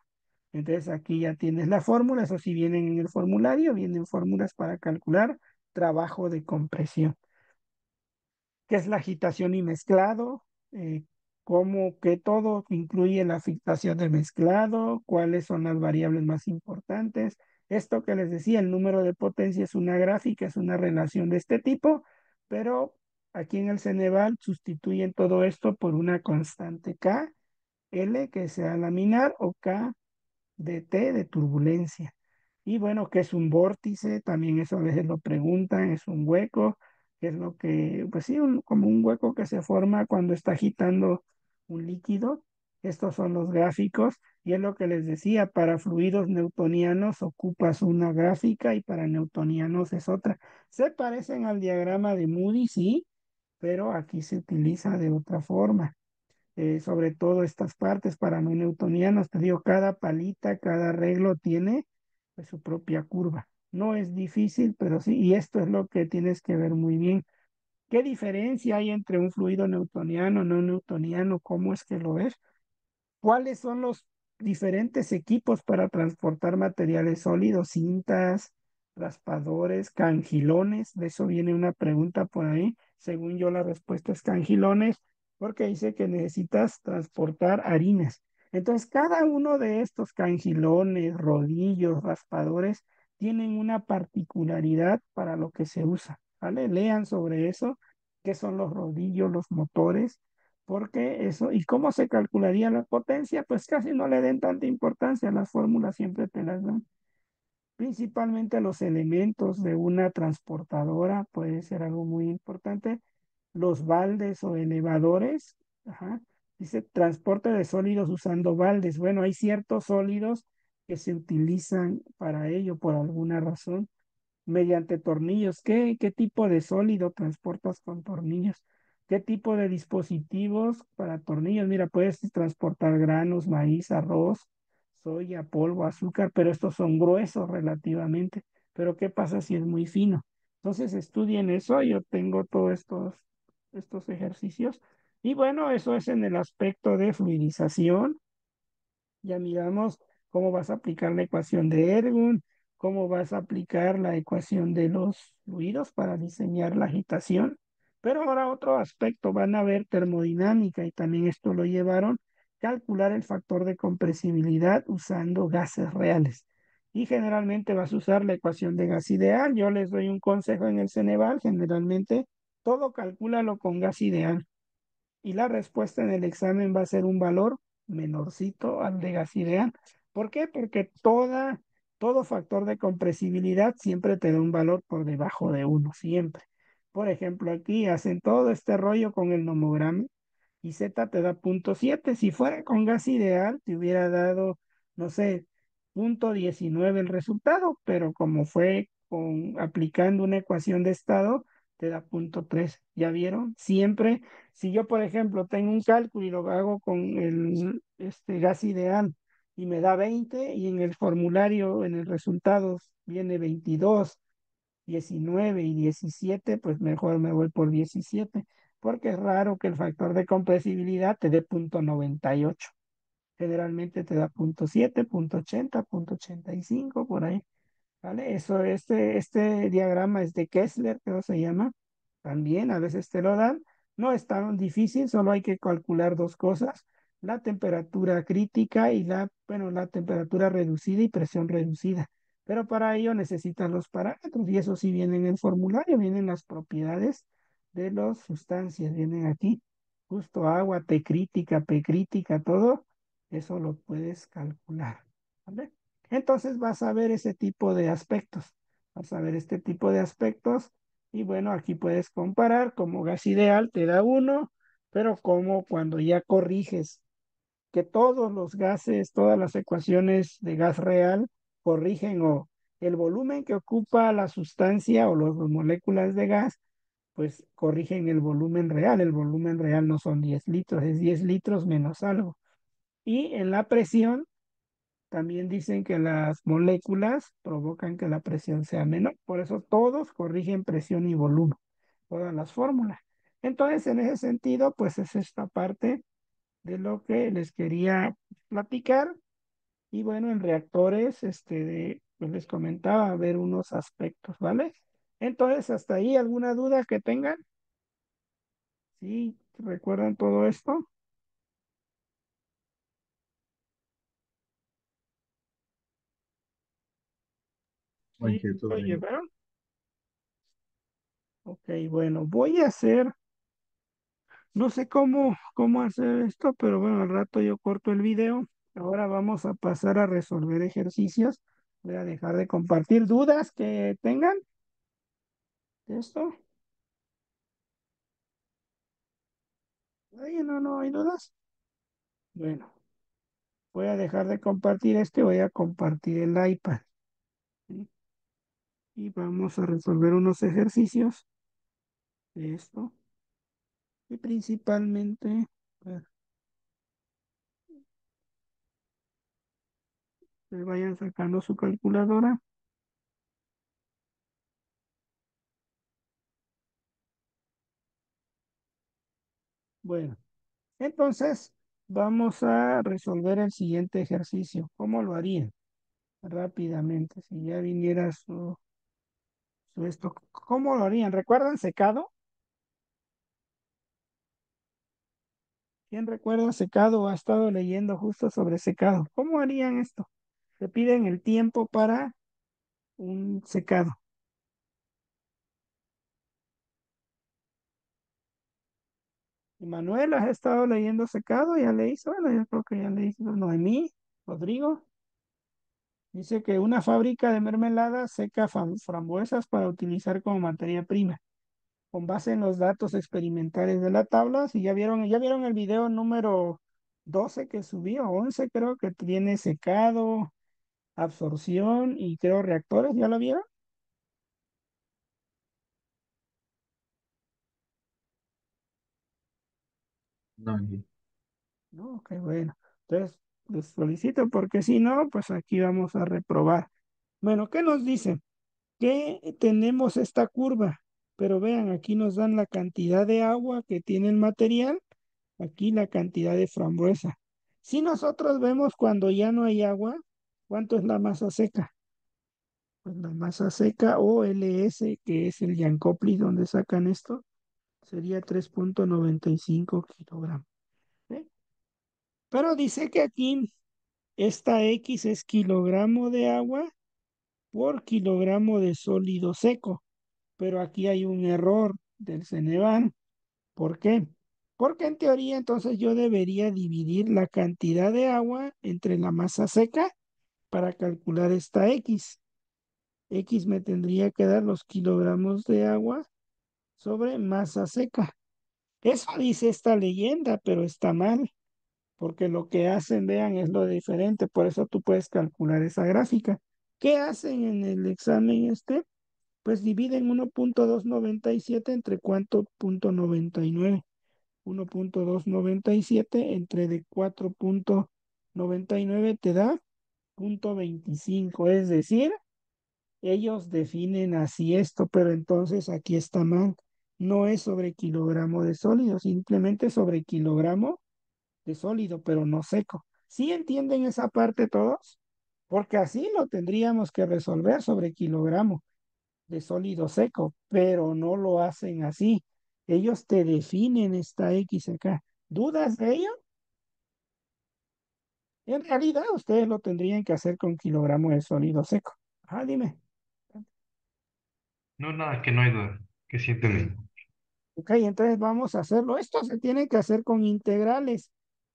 Entonces aquí ya tienes la fórmula, eso sí vienen en el formulario, vienen fórmulas para calcular trabajo de compresión. ¿Qué es la agitación y mezclado? Eh, ¿Cómo que todo incluye la afectación de mezclado? ¿Cuáles son las variables más importantes? Esto que les decía, el número de potencia es una gráfica, es una relación de este tipo, pero aquí en el Ceneval sustituyen todo esto por una constante K L que sea laminar o K de T de turbulencia. Y bueno, ¿qué es un vórtice? También eso a veces lo preguntan, es un hueco, que es lo que, pues sí, como un hueco que se forma cuando está agitando un líquido. Estos son los gráficos y es lo que les decía, para fluidos newtonianos ocupas una gráfica y para newtonianos es otra. Se parecen al diagrama de Moody, sí, pero aquí se utiliza de otra forma. Sobre todo estas partes para no newtonianos, te digo, cada palita, cada arreglo tiene pues, su propia curva. No es difícil, pero sí, y esto es lo que tienes que ver muy bien. ¿Qué diferencia hay entre un fluido newtoniano, no newtoniano? ¿Cómo es que lo es? ¿Cuáles son los diferentes equipos para transportar materiales sólidos? Cintas, raspadores, cangilones. De eso viene una pregunta por ahí. Según yo, la respuesta es cangilones, porque dice que necesitas transportar harinas. Entonces, cada uno de estos cangilones, rodillos, raspadores, tienen una particularidad para lo que se usa, ¿vale? Lean sobre eso, qué son los rodillos, los motores, porque eso, ¿y cómo se calcularía la potencia? Pues casi no le den tanta importancia, las fórmulas siempre te las dan. Principalmente los elementos de una transportadora, puede ser algo muy importante. Los baldes o elevadores, ajá. Dice transporte de sólidos usando baldes. Bueno, hay ciertos sólidos que se utilizan para ello por alguna razón mediante tornillos. ¿Qué tipo de sólido transportas con tornillos? ¿Qué tipo de dispositivos para tornillos? Mira, puedes transportar granos, maíz, arroz, soya, polvo, azúcar, pero estos son gruesos relativamente. Pero ¿qué pasa si es muy fino? Entonces estudien eso. Yo tengo todos estos ejercicios. Y bueno, eso es en el aspecto de fluidización. Ya miramos cómo vas a aplicar la ecuación de Ergun, cómo vas a aplicar la ecuación de los fluidos para diseñar la agitación. Pero ahora otro aspecto, van a ver termodinámica y también esto lo llevaron, calcular el factor de compresibilidad usando gases reales. Y generalmente vas a usar la ecuación de gas ideal. Yo les doy un consejo en el Ceneval, generalmente todo calcúlalo con gas ideal y la respuesta en el examen va a ser un valor menorcito al de gas ideal. ¿Por qué? Porque todo factor de compresibilidad siempre te da un valor por debajo de uno, siempre. Por ejemplo, aquí hacen todo este rollo con el nomograma y Z te da 0,7. Si fuera con gas ideal, te hubiera dado, no sé, 0,19 el resultado, pero como fue aplicando una ecuación de estado, te da 0,3. ¿Ya vieron? Siempre, si yo, por ejemplo, tengo un cálculo y lo hago con el gas ideal y me da 20 y en el formulario, en el resultado viene 22, 19 y 17, pues mejor me voy por 17, porque es raro que el factor de compresibilidad te dé 0,98. Generalmente te da 0,7, 0,80, 0,85, por ahí. ¿Vale? Eso, este diagrama es de Kessler, creo se llama. También a veces te lo dan. No es tan difícil, solo hay que calcular dos cosas: la temperatura crítica y bueno, la temperatura reducida y presión reducida. Pero para ello necesitas los parámetros y eso sí viene en el formulario, vienen las propiedades de las sustancias, vienen aquí. Justo agua, T crítica, P crítica, todo eso lo puedes calcular. ¿Vale? Entonces vas a ver ese tipo de aspectos, vas a ver este tipo de aspectos y bueno, aquí puedes comparar como gas ideal te da uno, pero como cuando ya corriges que todos los gases, todas las ecuaciones de gas real corrigen o el volumen que ocupa la sustancia o las moléculas de gas, pues corrigen el volumen real. El volumen real no son 10 litros, es 10 litros menos algo. Y en la presión también dicen que las moléculas provocan que la presión sea menor, por eso todos corrigen presión y volumen, todas las fórmulas. Entonces, en ese sentido, pues es esta parte de lo que les quería platicar. Y bueno, en reactores, pues les comentaba ver unos aspectos, ¿vale? Entonces, hasta ahí, ¿alguna duda que tengan? ¿Sí? ¿Recuerdan todo esto? Muy ¿Sí? inquieto, ¿Lo amigo. llevaron? Ok, bueno, voy a hacer. No sé cómo hacer esto, pero bueno, al rato yo corto el video. Ahora vamos a pasar a resolver ejercicios. Voy a dejar de compartir dudas que tengan de esto. Ay, no hay dudas. Bueno, voy a dejar de compartir este, voy a compartir el iPad. ¿Sí? Y vamos a resolver unos ejercicios de esto. Y principalmente, a ver, que vayan sacando su calculadora. Bueno, entonces vamos a resolver el siguiente ejercicio. ¿Cómo lo harían? Rápidamente, si ya viniera su esto, ¿cómo lo harían? ¿Recuerdan secado? ¿Quién recuerda secado o ha estado leyendo justo sobre secado? ¿Cómo harían esto? Se piden el tiempo para un secado. ¿Y Manuel, has estado leyendo secado? ¿Ya le hizo? Bueno, yo creo que ya le hizo. Noemí, Rodrigo. Dice que una fábrica de mermelada seca frambuesas para utilizar como materia prima. Con base en los datos experimentales de la tabla, si ya vieron el video número 12 que subí, o 11 creo, que tiene secado, absorción y creo reactores, ¿ya lo vieron? No, No, ok, bueno. Entonces, les solicito porque si no, pues aquí vamos a reprobar. Bueno, ¿qué nos dice? Que tenemos esta curva, pero vean, aquí nos dan la cantidad de agua que tiene el material, aquí la cantidad de frambuesa. Si nosotros vemos cuando ya no hay agua, ¿cuánto es la masa seca? Pues la masa seca o LS, que es el Yancopli donde sacan esto, sería 3,95 kilogramos. ¿Sí? Pero dice que aquí esta X es kilogramo de agua por kilogramo de sólido seco. Pero aquí hay un error del Ceneval. ¿Por qué? Porque en teoría entonces yo debería dividir la cantidad de agua entre la masa seca para calcular esta X. X me tendría que dar los kilogramos de agua sobre masa seca. Eso dice esta leyenda, pero está mal, porque lo que hacen, vean, es lo diferente. Por eso tú puedes calcular esa gráfica. ¿Qué hacen en el examen este? Pues dividen 1,297 entre cuánto, 0,99. 1,297 entre de 4,99 te da 0,25. Es decir, ellos definen así esto, pero entonces aquí está mal. No es sobre kilogramo de sólido, simplemente sobre kilogramo de sólido, pero no seco. ¿Sí entienden esa parte todos? Porque así lo tendríamos que resolver sobre kilogramo de sólido seco, pero no lo hacen así. Ellos te definen esta X acá. ¿Dudas de ello? En realidad, ustedes lo tendrían que hacer con kilogramo de sólido seco. Ah, dime. no, nada, que no hay duda. Que siente bien. Ok, entonces vamos a hacerlo. Esto se tiene que hacer con integrales,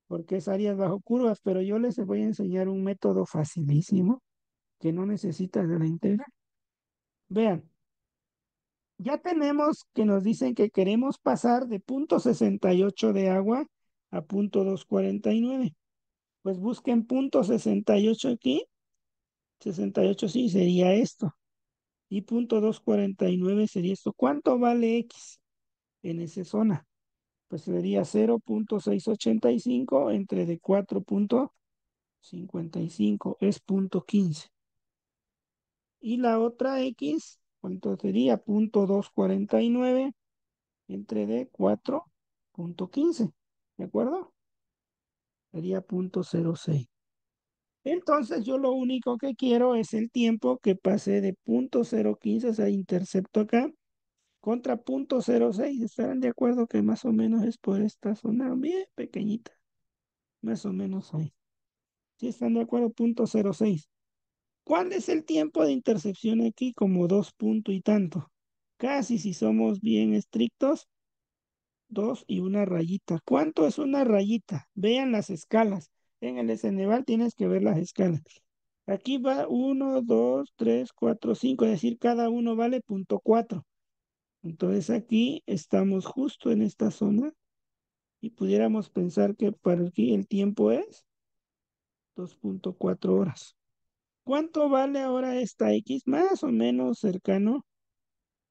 porque es áreas bajo curvas, pero yo les voy a enseñar un método facilísimo que no necesitas de la integral. Vean, ya tenemos que nos dicen que queremos pasar de 0,68 de agua a 0,249. Pues busquen 0,68 aquí. 68 sí sería esto. Y 0,249 sería esto. ¿Cuánto vale X en esa zona? Pues sería 0,685 entre de 4,55 es 0,15. Y la otra X, ¿cuánto sería? 0,249 entre de 4,15. ¿De acuerdo? Sería 0,06. Entonces yo lo único que quiero es el tiempo que pasé de 0,015, o sea, intercepto acá, contra 0,06. ¿Estarán de acuerdo que más o menos es por esta zona bien pequeñita? Más o menos ahí. ¿Sí están de acuerdo? 0,06. ¿Cuál es el tiempo de intercepción aquí? Como 2 y tanto. Casi si somos bien estrictos, 2 y una rayita. ¿Cuánto es una rayita? Vean las escalas. En el Ceneval tienes que ver las escalas. Aquí va 1, 2, 3, 4, 5, es decir, cada uno vale 0,4. Entonces aquí estamos justo en esta zona y pudiéramos pensar que para aquí el tiempo es 2.4 horas. ¿Cuánto vale ahora esta X? Más o menos cercano.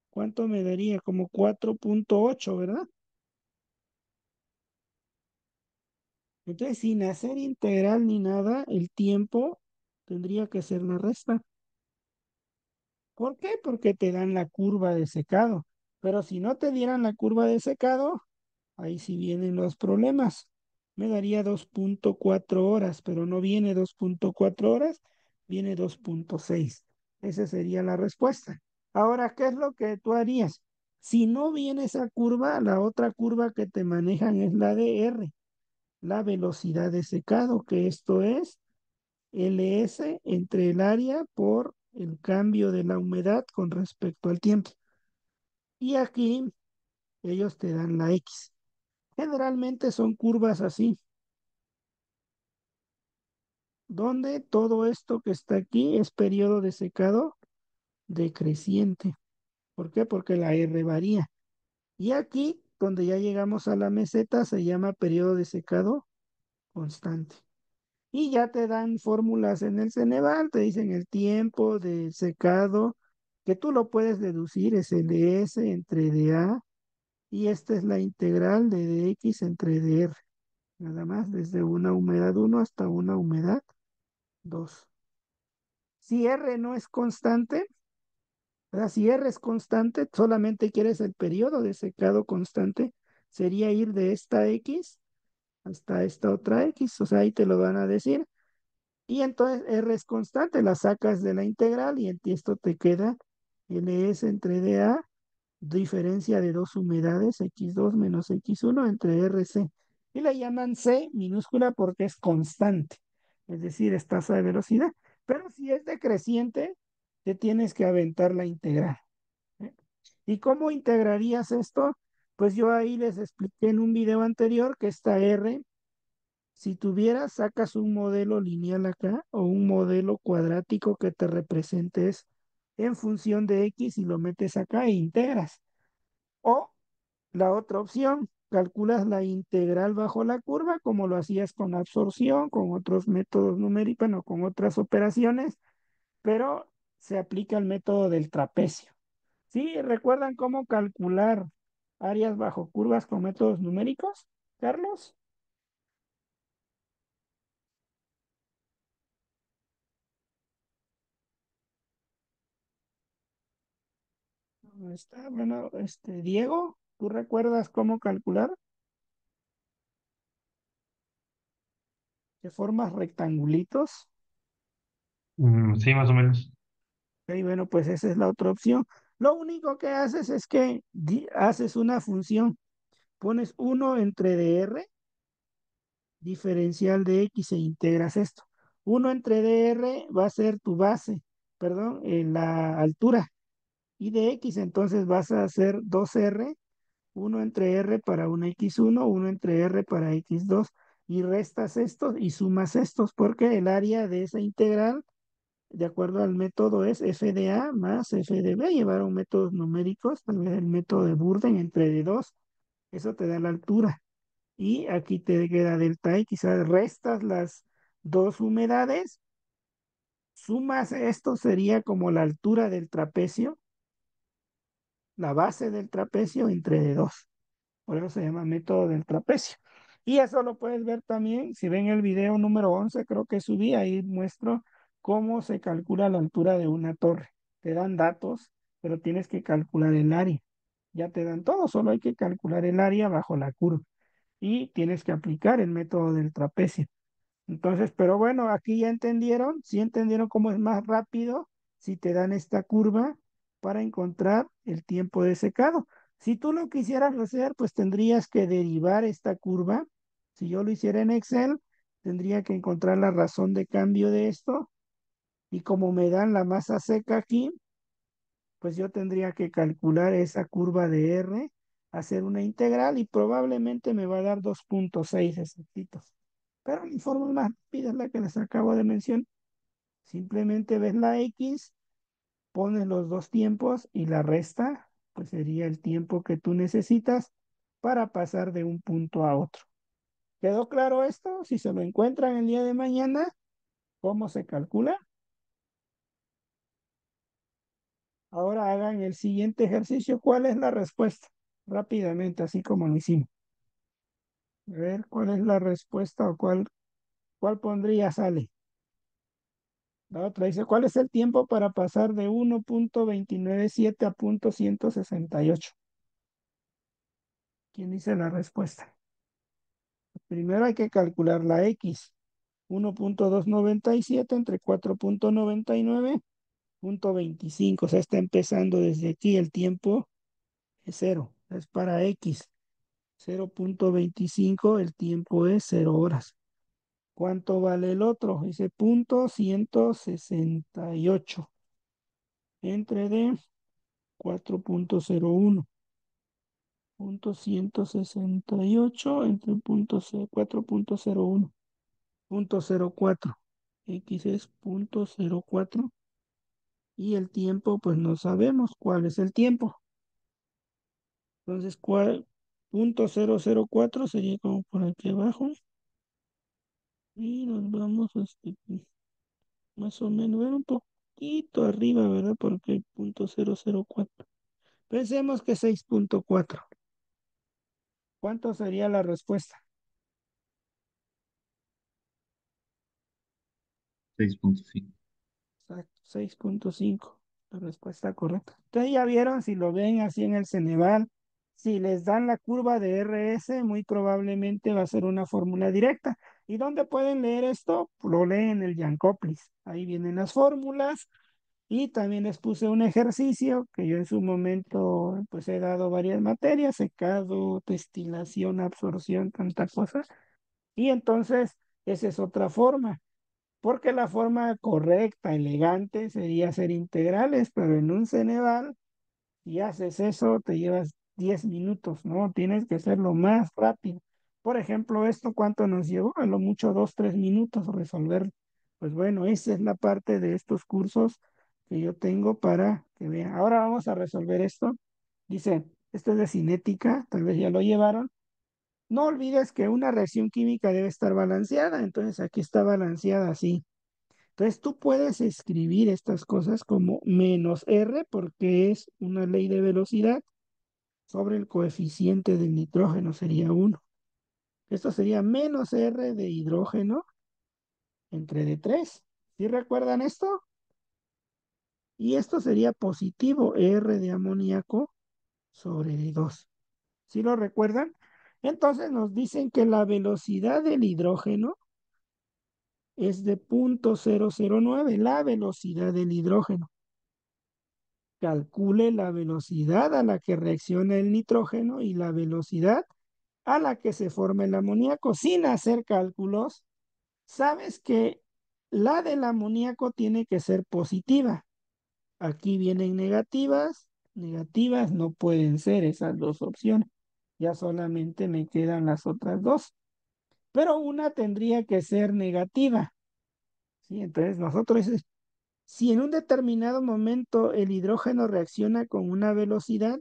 ¿Cuánto me daría? Como 4.8, ¿verdad? Entonces, sin hacer integral ni nada, el tiempo tendría que ser la resta. ¿Por qué? Porque te dan la curva de secado. Pero si no te dieran la curva de secado, ahí sí vienen los problemas. Me daría 2.4 horas, pero no viene 2.4 horas, viene 2.6. Esa sería la respuesta. Ahora, ¿qué es lo que tú harías? Si no viene esa curva, la otra curva que te manejan es la de R, la velocidad de secado, que esto es LS entre el área por el cambio de la humedad con respecto al tiempo. Y aquí ellos te dan la X. Generalmente son curvas así, donde todo esto que está aquí es periodo de secado decreciente. ¿Por qué? Porque la R varía. Y aquí, donde ya llegamos a la meseta, se llama periodo de secado constante. Y ya te dan fórmulas en el Ceneval, te dicen el tiempo de secado, que tú lo puedes deducir, es LS entre dA, y esta es la integral de dx entre dr. Nada más, desde una humedad 1 hasta una humedad 2. Si R no es constante, ¿verdad? Si R es constante, solamente quieres el periodo de secado constante, sería ir de esta X hasta esta otra X, o sea, ahí te lo van a decir. Y entonces R es constante, la sacas de la integral y en ti esto te queda LS entre dA, diferencia de dos humedades, x2 menos x1 entre RC. Y la llaman C minúscula porque es constante, es decir, es tasa de velocidad. Pero si es decreciente, te tienes que aventar la integral. ¿Eh? ¿Y cómo integrarías esto? Pues yo ahí les expliqué en un video anterior que esta R, si tuvieras, sacas un modelo lineal acá o un modelo cuadrático que te representes en función de X y lo metes acá e integras. O la otra opción, calculas la integral bajo la curva como lo hacías con absorción, con otros métodos numéricos, bueno, con otras operaciones, pero se aplica el método del trapecio. ¿Sí? ¿Recuerdan cómo calcular áreas bajo curvas con métodos numéricos, Carlos? Está, bueno, Diego, ¿tú recuerdas cómo calcular? ¿De formas rectangulitos? Sí, más o menos. Ok, bueno, pues esa es la otra opción. Lo único que haces es que haces una función, pones uno entre dr, diferencial de x e integras esto. Uno entre dr va a ser tu base, perdón, en la altura, y de x entonces vas a hacer 2r, uno entre r para una x1, uno entre r para x2, y restas estos y sumas estos, porque el área de esa integral de acuerdo al método es f de a más f de b. Llevaron métodos numéricos, tal vez el método de Burden entre de 2, eso te da la altura. Y aquí te queda delta y quizás restas las dos humedades, sumas esto sería como la altura del trapecio, la base del trapecio entre de 2. Por eso se llama método del trapecio. Y eso lo puedes ver también, si ven el video número 11 creo que subí, ahí muestro cómo se calcula la altura de una torre. Te dan datos, pero tienes que calcular el área. Ya te dan todo, solo hay que calcular el área bajo la curva. Y tienes que aplicar el método del trapecio. Entonces, pero bueno, aquí ya entendieron, sí entendieron cómo es más rápido si te dan esta curva para encontrar el tiempo de secado. Si tú lo quisieras hacer, pues tendrías que derivar esta curva. Si yo lo hiciera en Excel, tendría que encontrar la razón de cambio de esto. Y como me dan la masa seca aquí, pues yo tendría que calcular esa curva de R, hacer una integral y probablemente me va a dar 2.6 exactitos. Pero la forma más rápida es la que les acabo de mencionar. Simplemente ves la X, pones los dos tiempos y la resta, pues sería el tiempo que tú necesitas para pasar de un punto a otro. ¿Quedó claro esto? Si se lo encuentran el día de mañana, ¿cómo se calcula? Ahora hagan el siguiente ejercicio. ¿Cuál es la respuesta? Rápidamente, así como lo hicimos. A ver, ¿cuál es la respuesta o cuál pondría sale? La otra dice, ¿cuál es el tiempo para pasar de 1.297 a 0.168? ¿Quién dice la respuesta? Primero hay que calcular la X. 1.297 entre 4.99, 0.25. O sea, está empezando desde aquí. El tiempo es cero. Es para X. 0.25, el tiempo es 0 horas. ¿Cuánto vale el otro? Dice 0.168 entre de 4.01. 0.168 entre 4.01. 0.04. X es 0.04. Y el tiempo, pues no sabemos cuál es el tiempo. Entonces, 0.004 sería como por aquí abajo. Y nos vamos más o menos, ver un poquito arriba, ¿verdad? Porque hay 0.004. Pensemos que 6.4. ¿Cuánto sería la respuesta? 6.5. Exacto, 6.5. La respuesta correcta. Ustedes ya vieron, si lo ven así en el Ceneval, si les dan la curva de RS, muy probablemente va a ser una fórmula directa. ¿Y dónde pueden leer esto? Lo leen en el Yancoplis. Ahí vienen las fórmulas. Y también les puse un ejercicio que yo en su momento pues he dado varias materias, secado, destilación, absorción, tanta cosa. Y entonces esa es otra forma, porque la forma correcta, elegante, sería hacer integrales, pero en un Ceneval, si haces eso, te llevas 10 minutos, ¿no? Tienes que hacerlo más rápido. Por ejemplo, esto, ¿cuánto nos llevó? A lo mucho 2, 3 minutos resolver. Pues bueno, esa es la parte de estos cursos que yo tengo para que vean. Ahora vamos a resolver esto. Dice, esto es de cinética, tal vez ya lo llevaron. No olvides que una reacción química debe estar balanceada, entonces aquí está balanceada así. Entonces tú puedes escribir estas cosas como menos R porque es una ley de velocidad sobre el coeficiente del nitrógeno sería 1. Esto sería menos R de hidrógeno entre D3. ¿Sí recuerdan esto? Y esto sería positivo R de amoníaco sobre D2. ¿Sí lo recuerdan? Entonces nos dicen que la velocidad del hidrógeno es de 0.009, la velocidad del hidrógeno. Calcule la velocidad a la que reacciona el nitrógeno y la velocidad a la que se forma el amoníaco sin hacer cálculos. Sabes que la del amoníaco tiene que ser positiva. Aquí vienen negativas. Negativas no pueden ser esas dos opciones. Ya solamente me quedan las otras dos. Pero una tendría que ser negativa. ¿Sí? Entonces nosotros, si en un determinado momento el hidrógeno reacciona con una velocidad,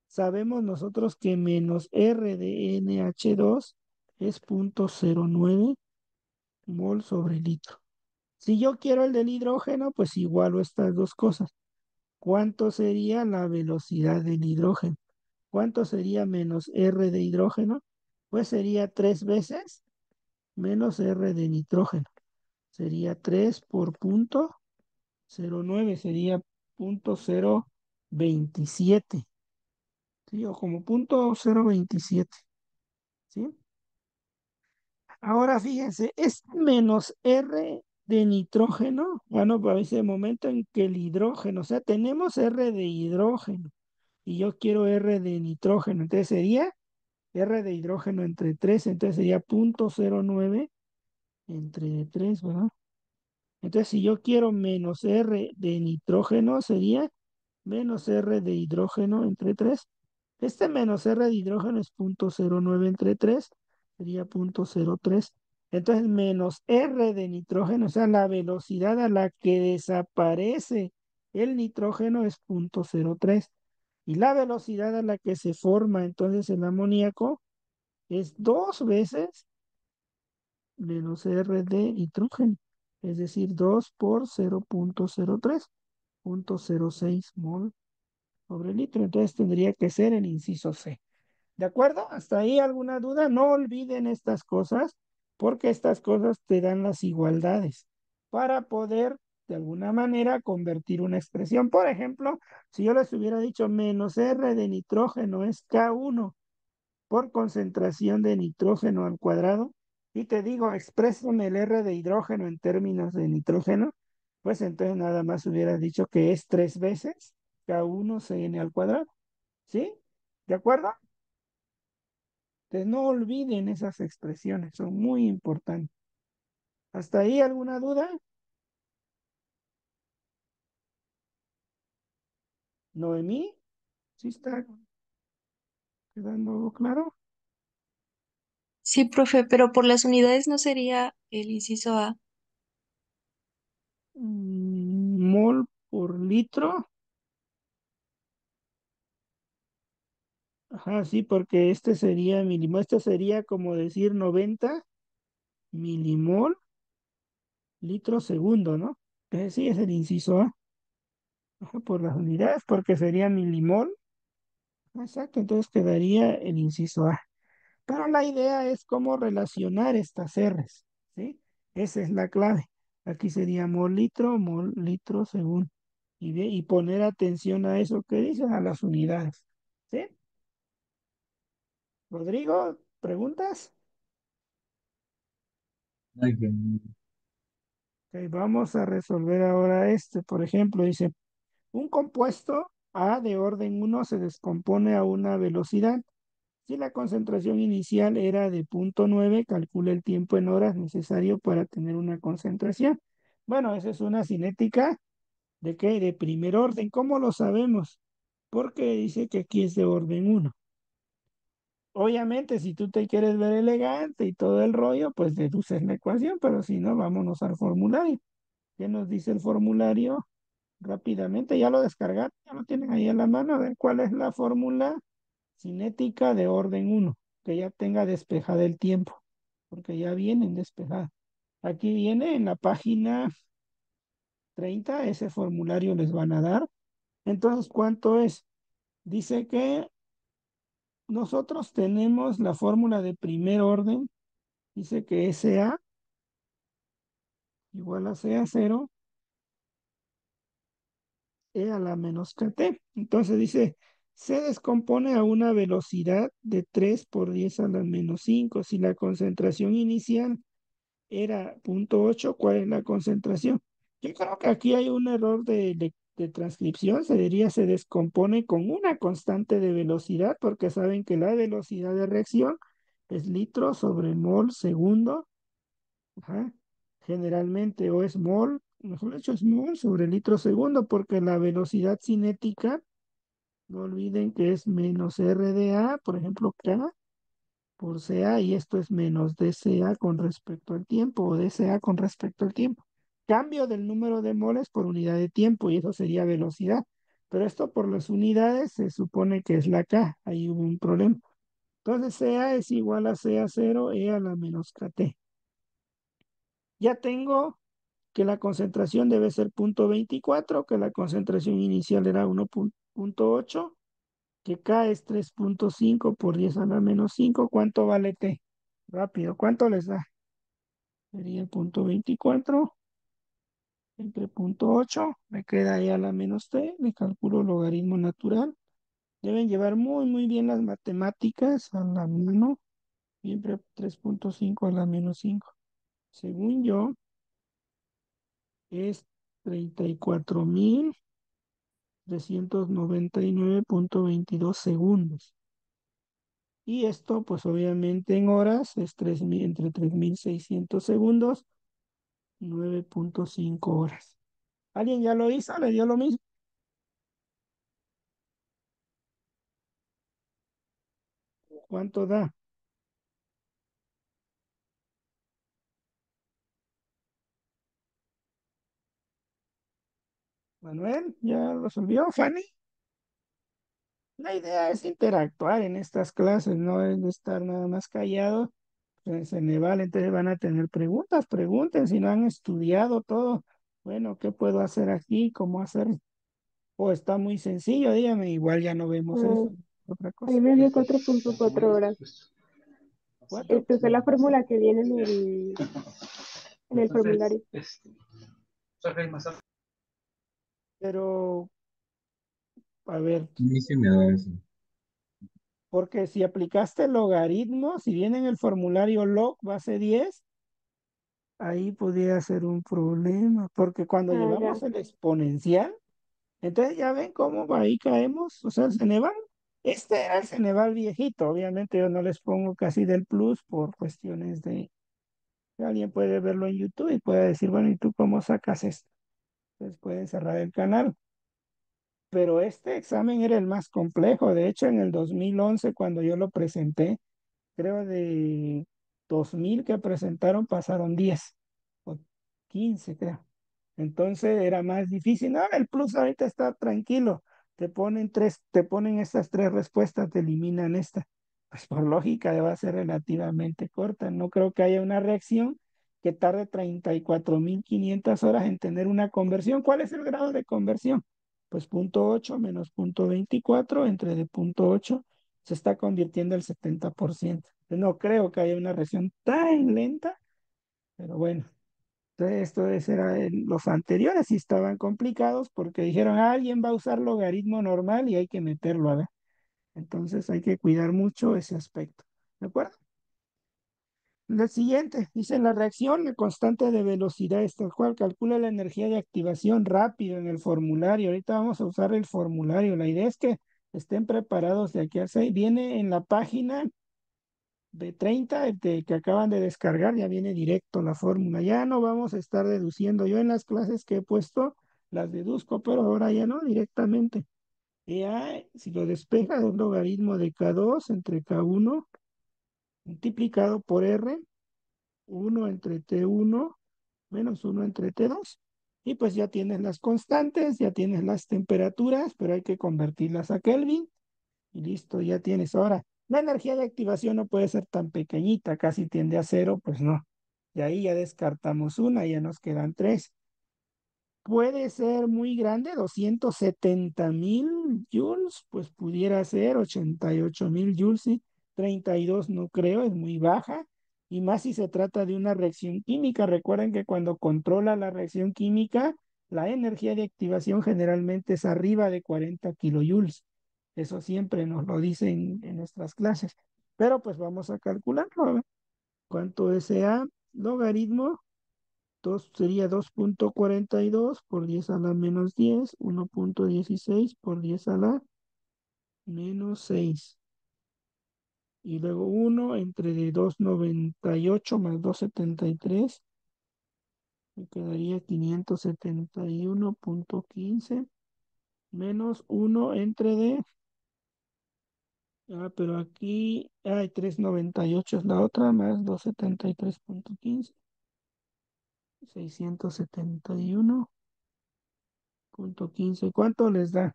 sabemos nosotros que menos R de NH2 es 0.09 mol sobre litro. Si yo quiero el del hidrógeno, pues igualo estas dos cosas. ¿Cuánto sería la velocidad del hidrógeno? ¿Cuánto sería menos R de hidrógeno? Pues sería 3 veces menos R de nitrógeno. Sería 3 por 0.09, sería 0.027. ¿Sí? O como 0.027. ¿Sí? Ahora fíjense, es menos R de nitrógeno. Bueno, para ese momento en que el hidrógeno, o sea, tenemos R de hidrógeno y yo quiero R de nitrógeno, entonces sería R de hidrógeno entre 3, entonces sería 0.09 entre 3, ¿verdad? Entonces, si yo quiero menos R de nitrógeno, sería menos R de hidrógeno entre 3. Este menos R de hidrógeno es 0.09 entre 3, sería 0.03. Entonces, menos R de nitrógeno, o sea, la velocidad a la que desaparece el nitrógeno es 0.03. Y la velocidad a la que se forma entonces el amoníaco es dos veces menos R de nitrógeno, es decir, 2 por 0,03, 0.06 mol sobre litro. Entonces tendría que ser el inciso C. ¿De acuerdo? ¿Hasta ahí alguna duda? No olviden estas cosas porque estas cosas te dan las igualdades para poder de alguna manera convertir una expresión. Por ejemplo, si yo les hubiera dicho menos R de nitrógeno es K1 por concentración de nitrógeno al cuadrado, y te digo, exprésame el R de hidrógeno en términos de nitrógeno, pues entonces nada más hubieras dicho que es tres veces K1 CN al cuadrado. ¿Sí? ¿De acuerdo? Entonces no olviden esas expresiones, son muy importantes. ¿Hasta ahí alguna duda? Noemí, ¿sí está quedando claro? Sí, profe, pero por las unidades no sería el inciso A. Mol por litro. Ajá, sí, porque este sería milimol, este sería como decir 90 milimol litro segundo, ¿no? Sí, es el inciso A. Ajá, por las unidades, porque sería milimol. Exacto, entonces quedaría el inciso A. Pero la idea es cómo relacionar estas R's, ¿sí? Esa es la clave. Aquí sería mol litro segundo. Y poner atención a eso que dicen, a las unidades, ¿sí? Rodrigo, ¿preguntas? Ok. Ok, vamos a resolver ahora este. Por ejemplo, dice, un compuesto A de orden uno se descompone a una velocidad. Si la concentración inicial era de 0,9, calcula el tiempo en horas necesario para tener una concentración. Bueno, esa es una cinética de qué? De primer orden. ¿Cómo lo sabemos? Porque dice que aquí es de orden uno. Obviamente, si tú te quieres ver elegante y todo el rollo, pues deduces la ecuación, pero si no, vámonos al formulario. ¿Qué nos dice el formulario? Rápidamente, ya lo descargaron, ya lo tienen ahí en la mano. A ver cuál es la fórmula cinética de orden uno, que ya tenga despejada el tiempo, porque ya vienen despejadas. Aquí viene en la página 30, ese formulario les van a dar. Entonces, ¿cuánto es? Dice que nosotros tenemos la fórmula de primer orden, dice que SA igual a CA0 E a la menos KT. Entonces dice, se descompone a una velocidad de 3 por 10 a la menos 5. Si la concentración inicial era 0,8, ¿cuál es la concentración? Yo creo que aquí hay un error de transcripción, se diría se descompone con una constante de velocidad, porque saben que la velocidad de reacción es litro sobre mol segundo, ajá, generalmente, o es mol, mejor dicho, es mol sobre litro segundo, porque la velocidad cinética, no olviden que es menos RDA, por ejemplo, K por CA, y esto es menos DCA con respecto al tiempo, o DCA con respecto al tiempo. Cambio del número de moles por unidad de tiempo, y eso sería velocidad. Pero esto por las unidades se supone que es la K, ahí hubo un problema. Entonces CA es igual a CA0 E a la menos KT. Ya tengo que la concentración debe ser 0,24, que la concentración inicial era 1,8, que K es 3,5 por 10 a la menos 5. ¿Cuánto vale T? Rápido, ¿cuánto les da? Sería 0,24 entre 0,8, me queda ahí a la menos T, le calculo logaritmo natural. Deben llevar muy, muy bien las matemáticas a la mano, siempre 3,5 a la menos 5. Según yo, es 34.399,22 segundos. Y esto, pues obviamente en horas, es 3.000 entre 3.600 segundos, 9,5 horas. ¿Alguien ya lo hizo? ¿Le dio lo mismo? ¿Cuánto da? Manuel, ¿ya lo resolvió? ¿Fanny? La idea es interactuar en estas clases, no es de estar nada más callado. En Ceneval, entonces van a tener preguntas, pregunten si no han estudiado todo. Bueno, ¿qué puedo hacer aquí? ¿Cómo hacer? O está muy sencillo, dígame, igual ya no vemos Ah, eso. Otra a mí cosa. me dio 4.4 horas. Cuatro. Esta es la fórmula que viene en el formulario. Pero, a ver, A mí sí me da eso. porque si aplicaste el logaritmo, si viene en el formulario log base 10 ahí podría ser un problema, porque cuando Ah, ya. llevamos el exponencial, entonces ya ven cómo ahí caemos, o sea, el Ceneval, este era el Ceneval viejito, obviamente yo no les pongo casi del plus por cuestiones de, alguien puede verlo en YouTube y puede decir, bueno, ¿y tú cómo sacas esto? Entonces pueden cerrar el canal. Pero este examen era el más complejo, de hecho en el 2011 cuando yo lo presenté, creo de 2000 que presentaron pasaron 10 o 15 creo. Entonces era más difícil. No, el plus ahorita está tranquilo. Te ponen estas tres respuestas, te eliminan esta. Pues por lógica va a ser relativamente corta. No creo que haya una reacción que tarde 34.500 horas en tener una conversión. ¿Cuál es el grado de conversión? Pues punto 8 menos punto 24 entre de punto 8 se está convirtiendo el 70%. No creo que haya una reacción tan lenta, pero bueno. Entonces, los anteriores sí estaban complicados porque dijeron, alguien va a usar logaritmo normal y hay que meterlo a ver. Entonces hay que cuidar mucho ese aspecto. ¿De acuerdo? El siguiente, dice la reacción, la constante de velocidad es tal cual, calcula la energía de activación rápido en el formulario. Ahorita vamos a usar el formulario. La idea es que estén preparados de aquí a 6. Viene en la página de 30 que acaban de descargar, ya viene directo la fórmula. Ya no vamos a estar deduciendo. Yo en las clases que he puesto las deduzco, pero ahora ya no directamente. Ya, si lo despeja, es logaritmo de K2 entre K1 multiplicado por R, 1 entre T1 menos 1 entre T2. Y pues ya tienes las constantes, ya tienes las temperaturas, pero hay que convertirlas a Kelvin y listo, ya tienes. Ahora, la energía de activación no puede ser tan pequeñita, casi tiende a cero, pues no. Y ahí ya descartamos una, ya nos quedan tres. Puede ser muy grande, 270.000 joules, pues pudiera ser 88.000 joules, sí. 32 no creo, es muy baja. Y más si se trata de una reacción química. Recuerden que cuando controla la reacción química, la energía de activación generalmente es arriba de 40 kilojoules. Eso siempre nos lo dicen en nuestras clases. Pero pues vamos a calcularlo. A ver. ¿Cuánto es A? Logaritmo sería 2.42 por 10 a la menos 10, 1.16 por 10 a la menos 6. Y luego 1 entre de 2.98 más 2.73, me quedaría 571.15 menos 1 entre de, pero aquí hay 3.98 es la otra, más 273.15, 671.15. ¿Cuánto les da?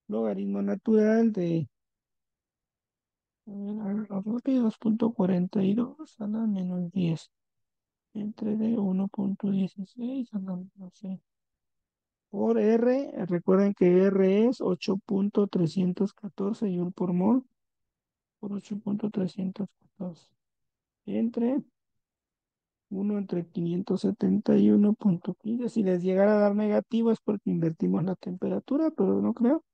Logaritmo natural de, a ver, rápido, 2.42 a la menos 10 entre de 1.16 a la menos 6 por R. Recuerden que R es 8.314 joule por mol por 8.314 entre 1 entre 571.15. Si les llegara a dar negativo es porque invertimos la temperatura, pero no creo.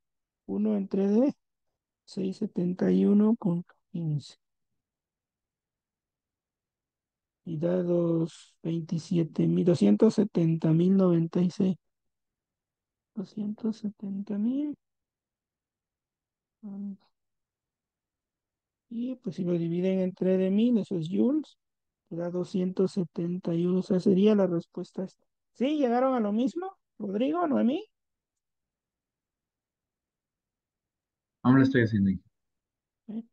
1 entre D 671.15 y da 270.096. 270.000. mm, Y pues si lo dividen entre de 1000, eso es joules, te da 271. O sea, sería la respuesta esta. ¿Sí? ¿Llegaron a lo mismo? Rodrigo, Noemí. Aún lo estoy haciendo. ¿Sí?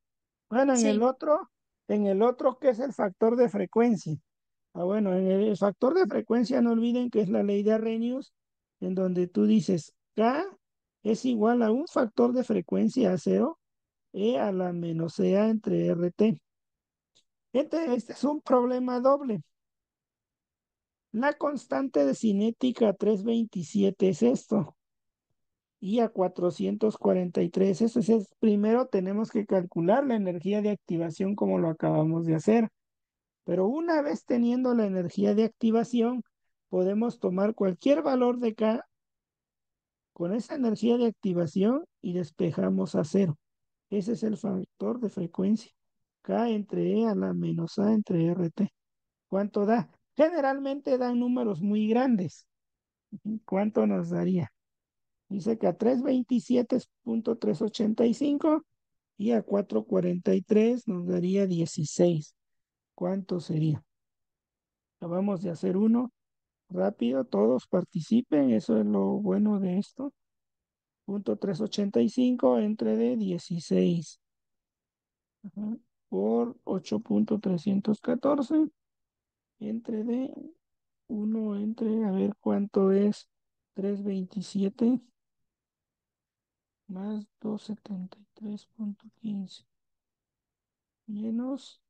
Bueno, Sí. en el otro, ¿qué es el factor de frecuencia? Bueno, en el factor de frecuencia no olviden que es la ley de Arrhenius, en donde tú dices K es igual a un factor de frecuencia a cero, E a la menos EA entre RT. Este es un problema doble. La constante de cinética 327 es esto. Y a 443, eso primero tenemos que calcular la energía de activación como lo acabamos de hacer. Pero una vez teniendo la energía de activación, podemos tomar cualquier valor de K con esa energía de activación y despejamos a cero. Ese es el factor de frecuencia. K entre E a la menos A entre RT. ¿Cuánto da? Generalmente dan números muy grandes. ¿Cuánto nos daría? Dice que a 327.385 y a 443 nos daría 16. ¿Cuánto sería? Acabamos de hacer uno. Rápido, todos participen, eso es lo bueno de esto. Punto 385 entre de 16. Ajá, por 8.314 entre de uno entre, a ver cuánto es, 327 más 273.15 menos,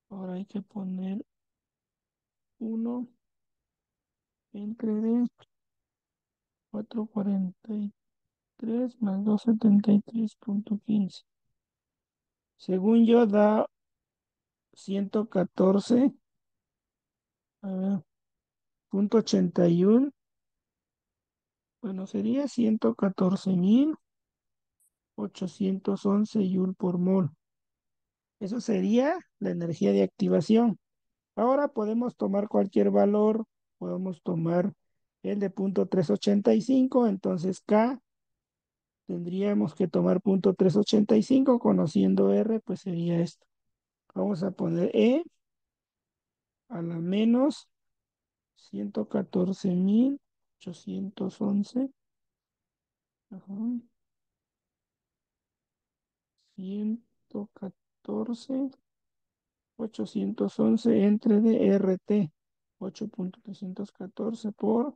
ahora hay que poner uno entre de 443 más 273.15. Según yo da 114, a ver, punto 81, bueno, sería 114.811 joule por mol. Eso sería la energía de activación. Ahora podemos tomar cualquier valor, podemos tomar el de punto 385, entonces K tendríamos que tomar punto 385, conociendo R, pues sería esto. Vamos a poner E a la menos 114.811. Ajá, 114.811 entre de RT. 8.314 por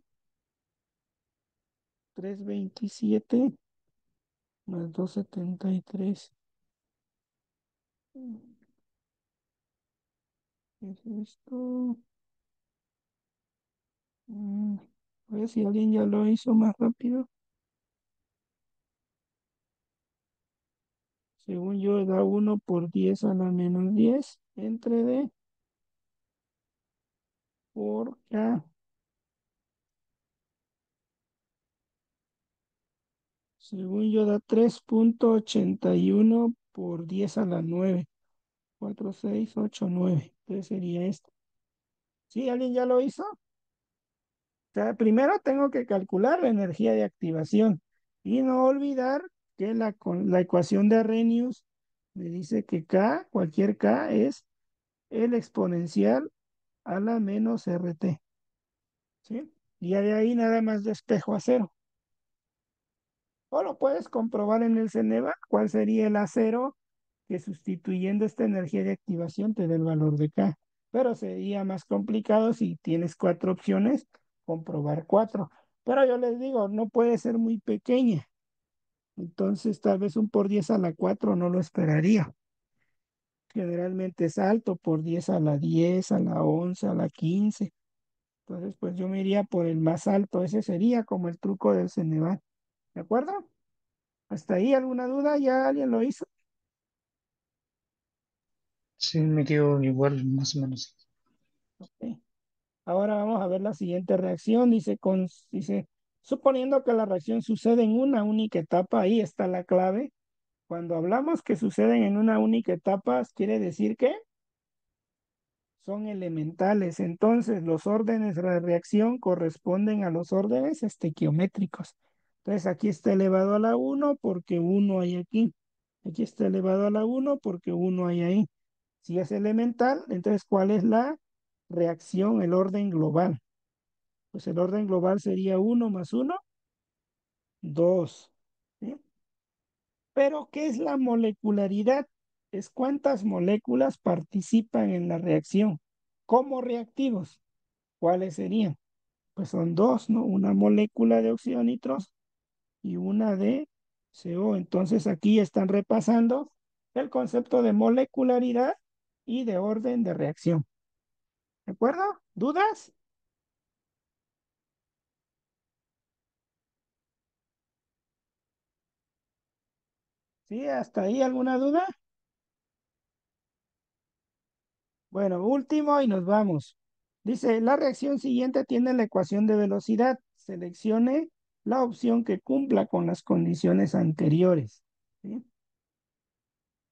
327 más 273. ¿Qué es esto? A ver si alguien ya lo hizo más rápido. Según yo, da 1 por 10 a la menos 10 entre D por K. Según yo, da 3.81 por 10 a la 9. 4, 6, 8, 9. Entonces sería esto. ¿Sí? ¿Alguien ya lo hizo? O sea, primero tengo que calcular la energía de activación y no olvidar que la ecuación de Arrhenius me dice que K, cualquier K, es el exponencial a la menos RT. ¿Sí? Y ya de ahí nada más despejo a cero. O lo puedes comprobar en el CENEVA cuál sería el A0 que sustituyendo esta energía de activación te dé el valor de K. Pero sería más complicado si tienes cuatro opciones, comprobar cuatro. Pero yo les digo, no puede ser muy pequeña. Entonces tal vez un por 10 a la 4 no lo esperaría. Generalmente es alto, por 10 a la 10 a la 11 a la 15. Entonces pues yo me iría por el más alto. Ese sería como el truco del Ceneval. ¿De acuerdo? ¿Hasta ahí alguna duda? ¿Ya alguien lo hizo? Sí, me dio igual, más o menos. Ok. Ahora vamos a ver la siguiente reacción. Dice, suponiendo que la reacción sucede en una única etapa, ahí está la clave. Cuando hablamos que suceden en una única etapa, quiere decir que son elementales. Entonces, los órdenes de la reacción corresponden a los órdenes estequiométricos. Entonces, aquí está elevado a la uno porque uno hay aquí. Aquí está elevado a la uno porque uno hay ahí. Si es elemental, entonces, ¿cuál es la reacción, el orden global? Pues el orden global sería uno más uno, 2. ¿Sí? Pero, ¿qué es la molecularidad? Es cuántas moléculas participan en la reacción como reactivos. ¿Cuáles serían? Pues son dos, ¿no? Una molécula de óxido nitroso y una de CO. Entonces aquí están repasando el concepto de molecularidad y de orden de reacción. ¿De acuerdo? ¿Dudas? ¿Sí? ¿Hasta ahí alguna duda? Bueno, último y nos vamos. Dice, la reacción siguiente tiene la ecuación de velocidad. Seleccione la opción que cumpla con las condiciones anteriores. ¿Sí?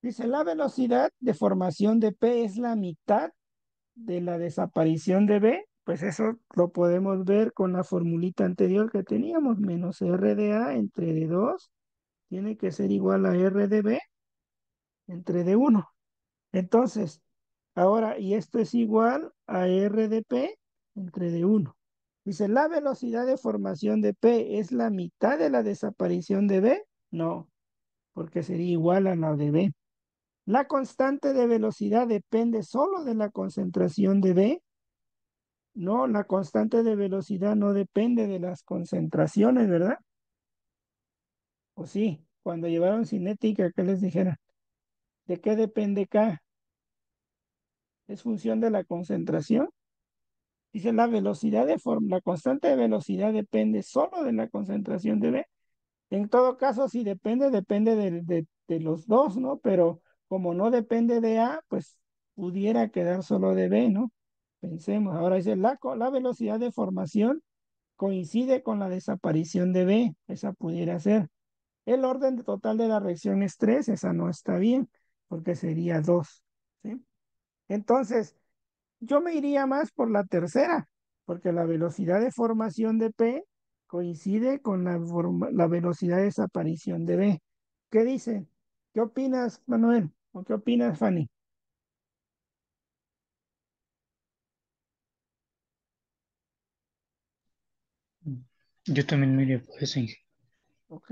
Dice, la velocidad de formación de P es la mitad de la desaparición de B. Pues eso lo podemos ver con la formulita anterior que teníamos, menos R de A entre D2 tiene que ser igual a R de B entre D1. Entonces, ahora, y esto es igual a R de P entre D1. Dice, ¿la velocidad de formación de P es la mitad de la desaparición de B? No, porque sería igual a la de B. La constante de velocidad depende solo de la concentración de B. No, la constante de velocidad no depende de las concentraciones, ¿verdad? ¿O sí? Cuando llevaron cinética, ¿qué les dijera? ¿De qué depende K? ¿Es función de la concentración? Dice la constante de velocidad depende solo de la concentración de B. En todo caso, si depende, depende de los dos, ¿no? Pero como no depende de A, pues pudiera quedar solo de B, ¿no? Pensemos. Ahora dice, la velocidad de formación coincide con la desaparición de B. Esa pudiera ser. El orden total de la reacción es 3. Esa no está bien, porque sería 2. ¿Sí? Entonces, yo me iría más por la tercera, porque la velocidad de formación de P coincide con la velocidad de desaparición de B. ¿Qué dice? ¿Qué opinas, Manuel? ¿O qué opinas, Fanny? Yo también me iría por eso, Ok.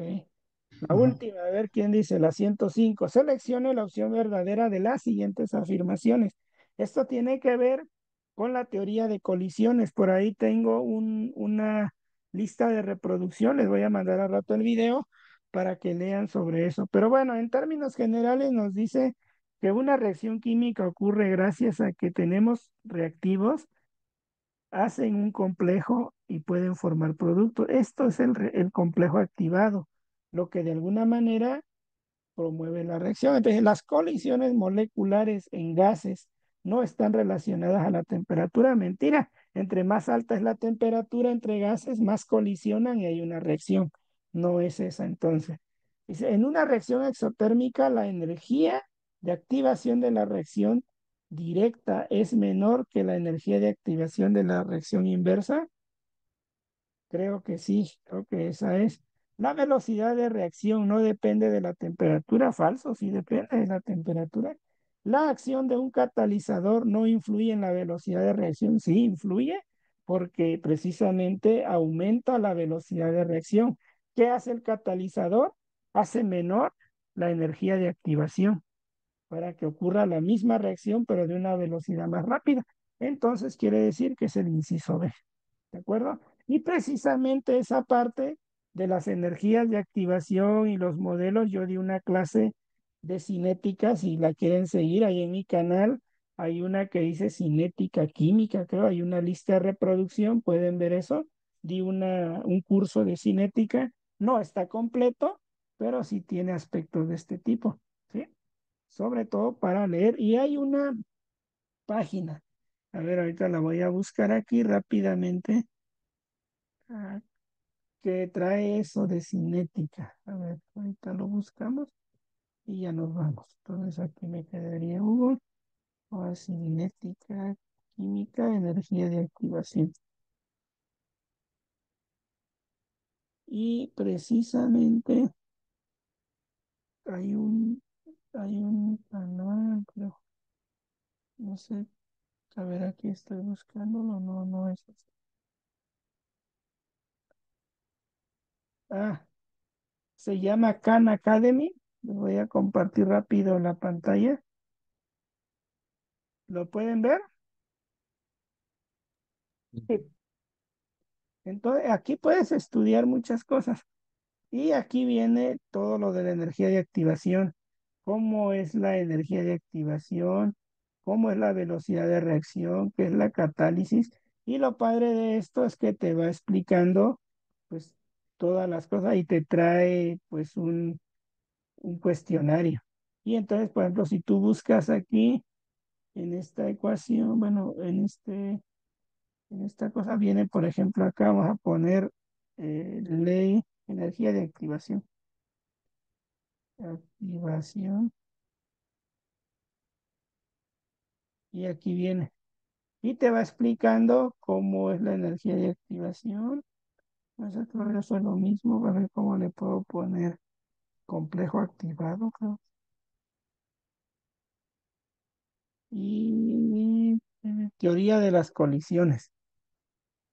La Ujú. última, a ver quién dice, la 105. Seleccione la opción verdadera de las siguientes afirmaciones. Esto tiene que ver con la teoría de colisiones. Por ahí tengo una lista de reproducción. Les voy a mandar al rato el video para que lean sobre eso. Pero bueno, en términos generales nos dice que una reacción química ocurre gracias a que tenemos reactivos, hacen un complejo y pueden formar productos. Esto es el complejo activado, lo que de alguna manera promueve la reacción. Entonces, las colisiones moleculares en gases no están relacionadas a la temperatura. Mentira. Entre más alta es la temperatura entre gases, más colisionan y hay una reacción. No es esa entonces. Dice, en una reacción exotérmica, la energía de activación de la reacción directa es menor que la energía de activación de la reacción inversa. Creo que sí, creo que esa es. La velocidad de reacción no depende de la temperatura, falso, sí depende de la temperatura. La acción de un catalizador no influye en la velocidad de reacción, sí influye porque precisamente aumenta la velocidad de reacción. ¿Qué hace el catalizador? Hace menor la energía de activación para que ocurra la misma reacción pero de una velocidad más rápida. Entonces quiere decir que es el inciso B. ¿De acuerdo? Y precisamente esa parte de las energías de activación y los modelos, yo di una clase de cinética, si la quieren seguir, ahí en mi canal hay una que dice cinética química, creo, hay una lista de reproducción, pueden ver eso. Di un curso de cinética, no está completo, pero sí tiene aspectos de este tipo, ¿sí? Sobre todo para leer. Y hay una página, a ver, ahorita la voy a buscar aquí rápidamente, ah, que trae eso de cinética. A ver, ahorita lo buscamos y ya nos vamos. Entonces aquí me quedaría Hugo, o cinética, química, energía de activación. Y precisamente hay un, hay un canal, pero no sé, a ver, aquí estoy buscándolo, no, no es este. Ah, se llama Khan Academy. Les voy a compartir rápido la pantalla. ¿Lo pueden ver? Sí. Entonces, aquí puedes estudiar muchas cosas. Y aquí viene todo lo de la energía de activación. ¿Cómo es la energía de activación? ¿Cómo es la velocidad de reacción? ¿Qué es la catálisis? Y lo padre de esto es que te va explicando pues todas las cosas y te trae pues un cuestionario. Y entonces, por ejemplo, si tú buscas aquí en esta ecuación, bueno, en esta cosa viene, por ejemplo, acá vamos a poner ley, energía de activación. Activación. Y aquí viene. Y te va explicando cómo es la energía de activación. Vamos a ver, eso es lo mismo. A ver cómo le puedo poner complejo activado, creo. Y teoría de las colisiones.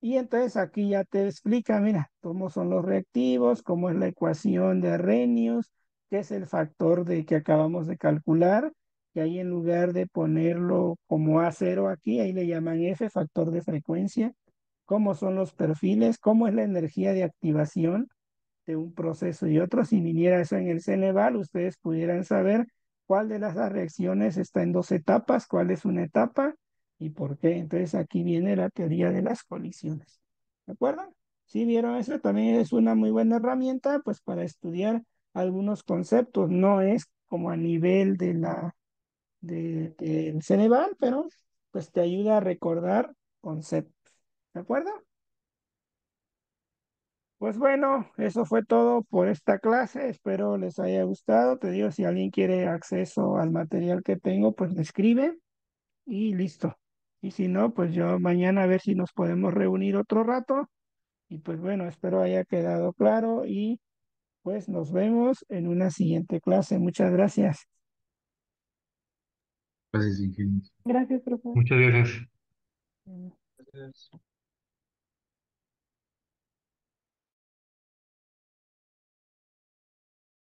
Y entonces aquí ya te explica, mira, cómo son los reactivos, cómo es la ecuación de Arrhenius, qué es el factor de que acabamos de calcular, que ahí en lugar de ponerlo como A0 aquí, ahí le llaman F, factor de frecuencia, cómo son los perfiles, cómo es la energía de activación de un proceso y otro. Si viniera eso en el Ceneval, ustedes pudieran saber cuál de las reacciones está en dos etapas, cuál es una etapa y por qué. Entonces aquí viene la teoría de las colisiones. ¿De acuerdo? Si vieron eso, también es una muy buena herramienta pues para estudiar algunos conceptos. No es como a nivel del Ceneval, pero pues te ayuda a recordar conceptos. ¿De acuerdo? Pues bueno, eso fue todo por esta clase. Espero les haya gustado. Te digo, si alguien quiere acceso al material que tengo, pues me escribe y listo. Y si no, pues yo mañana a ver si nos podemos reunir otro rato. Y pues bueno, espero haya quedado claro y pues nos vemos en una siguiente clase. Muchas gracias. Gracias, ingeniero. Gracias, profe. Muchas gracias. Mm.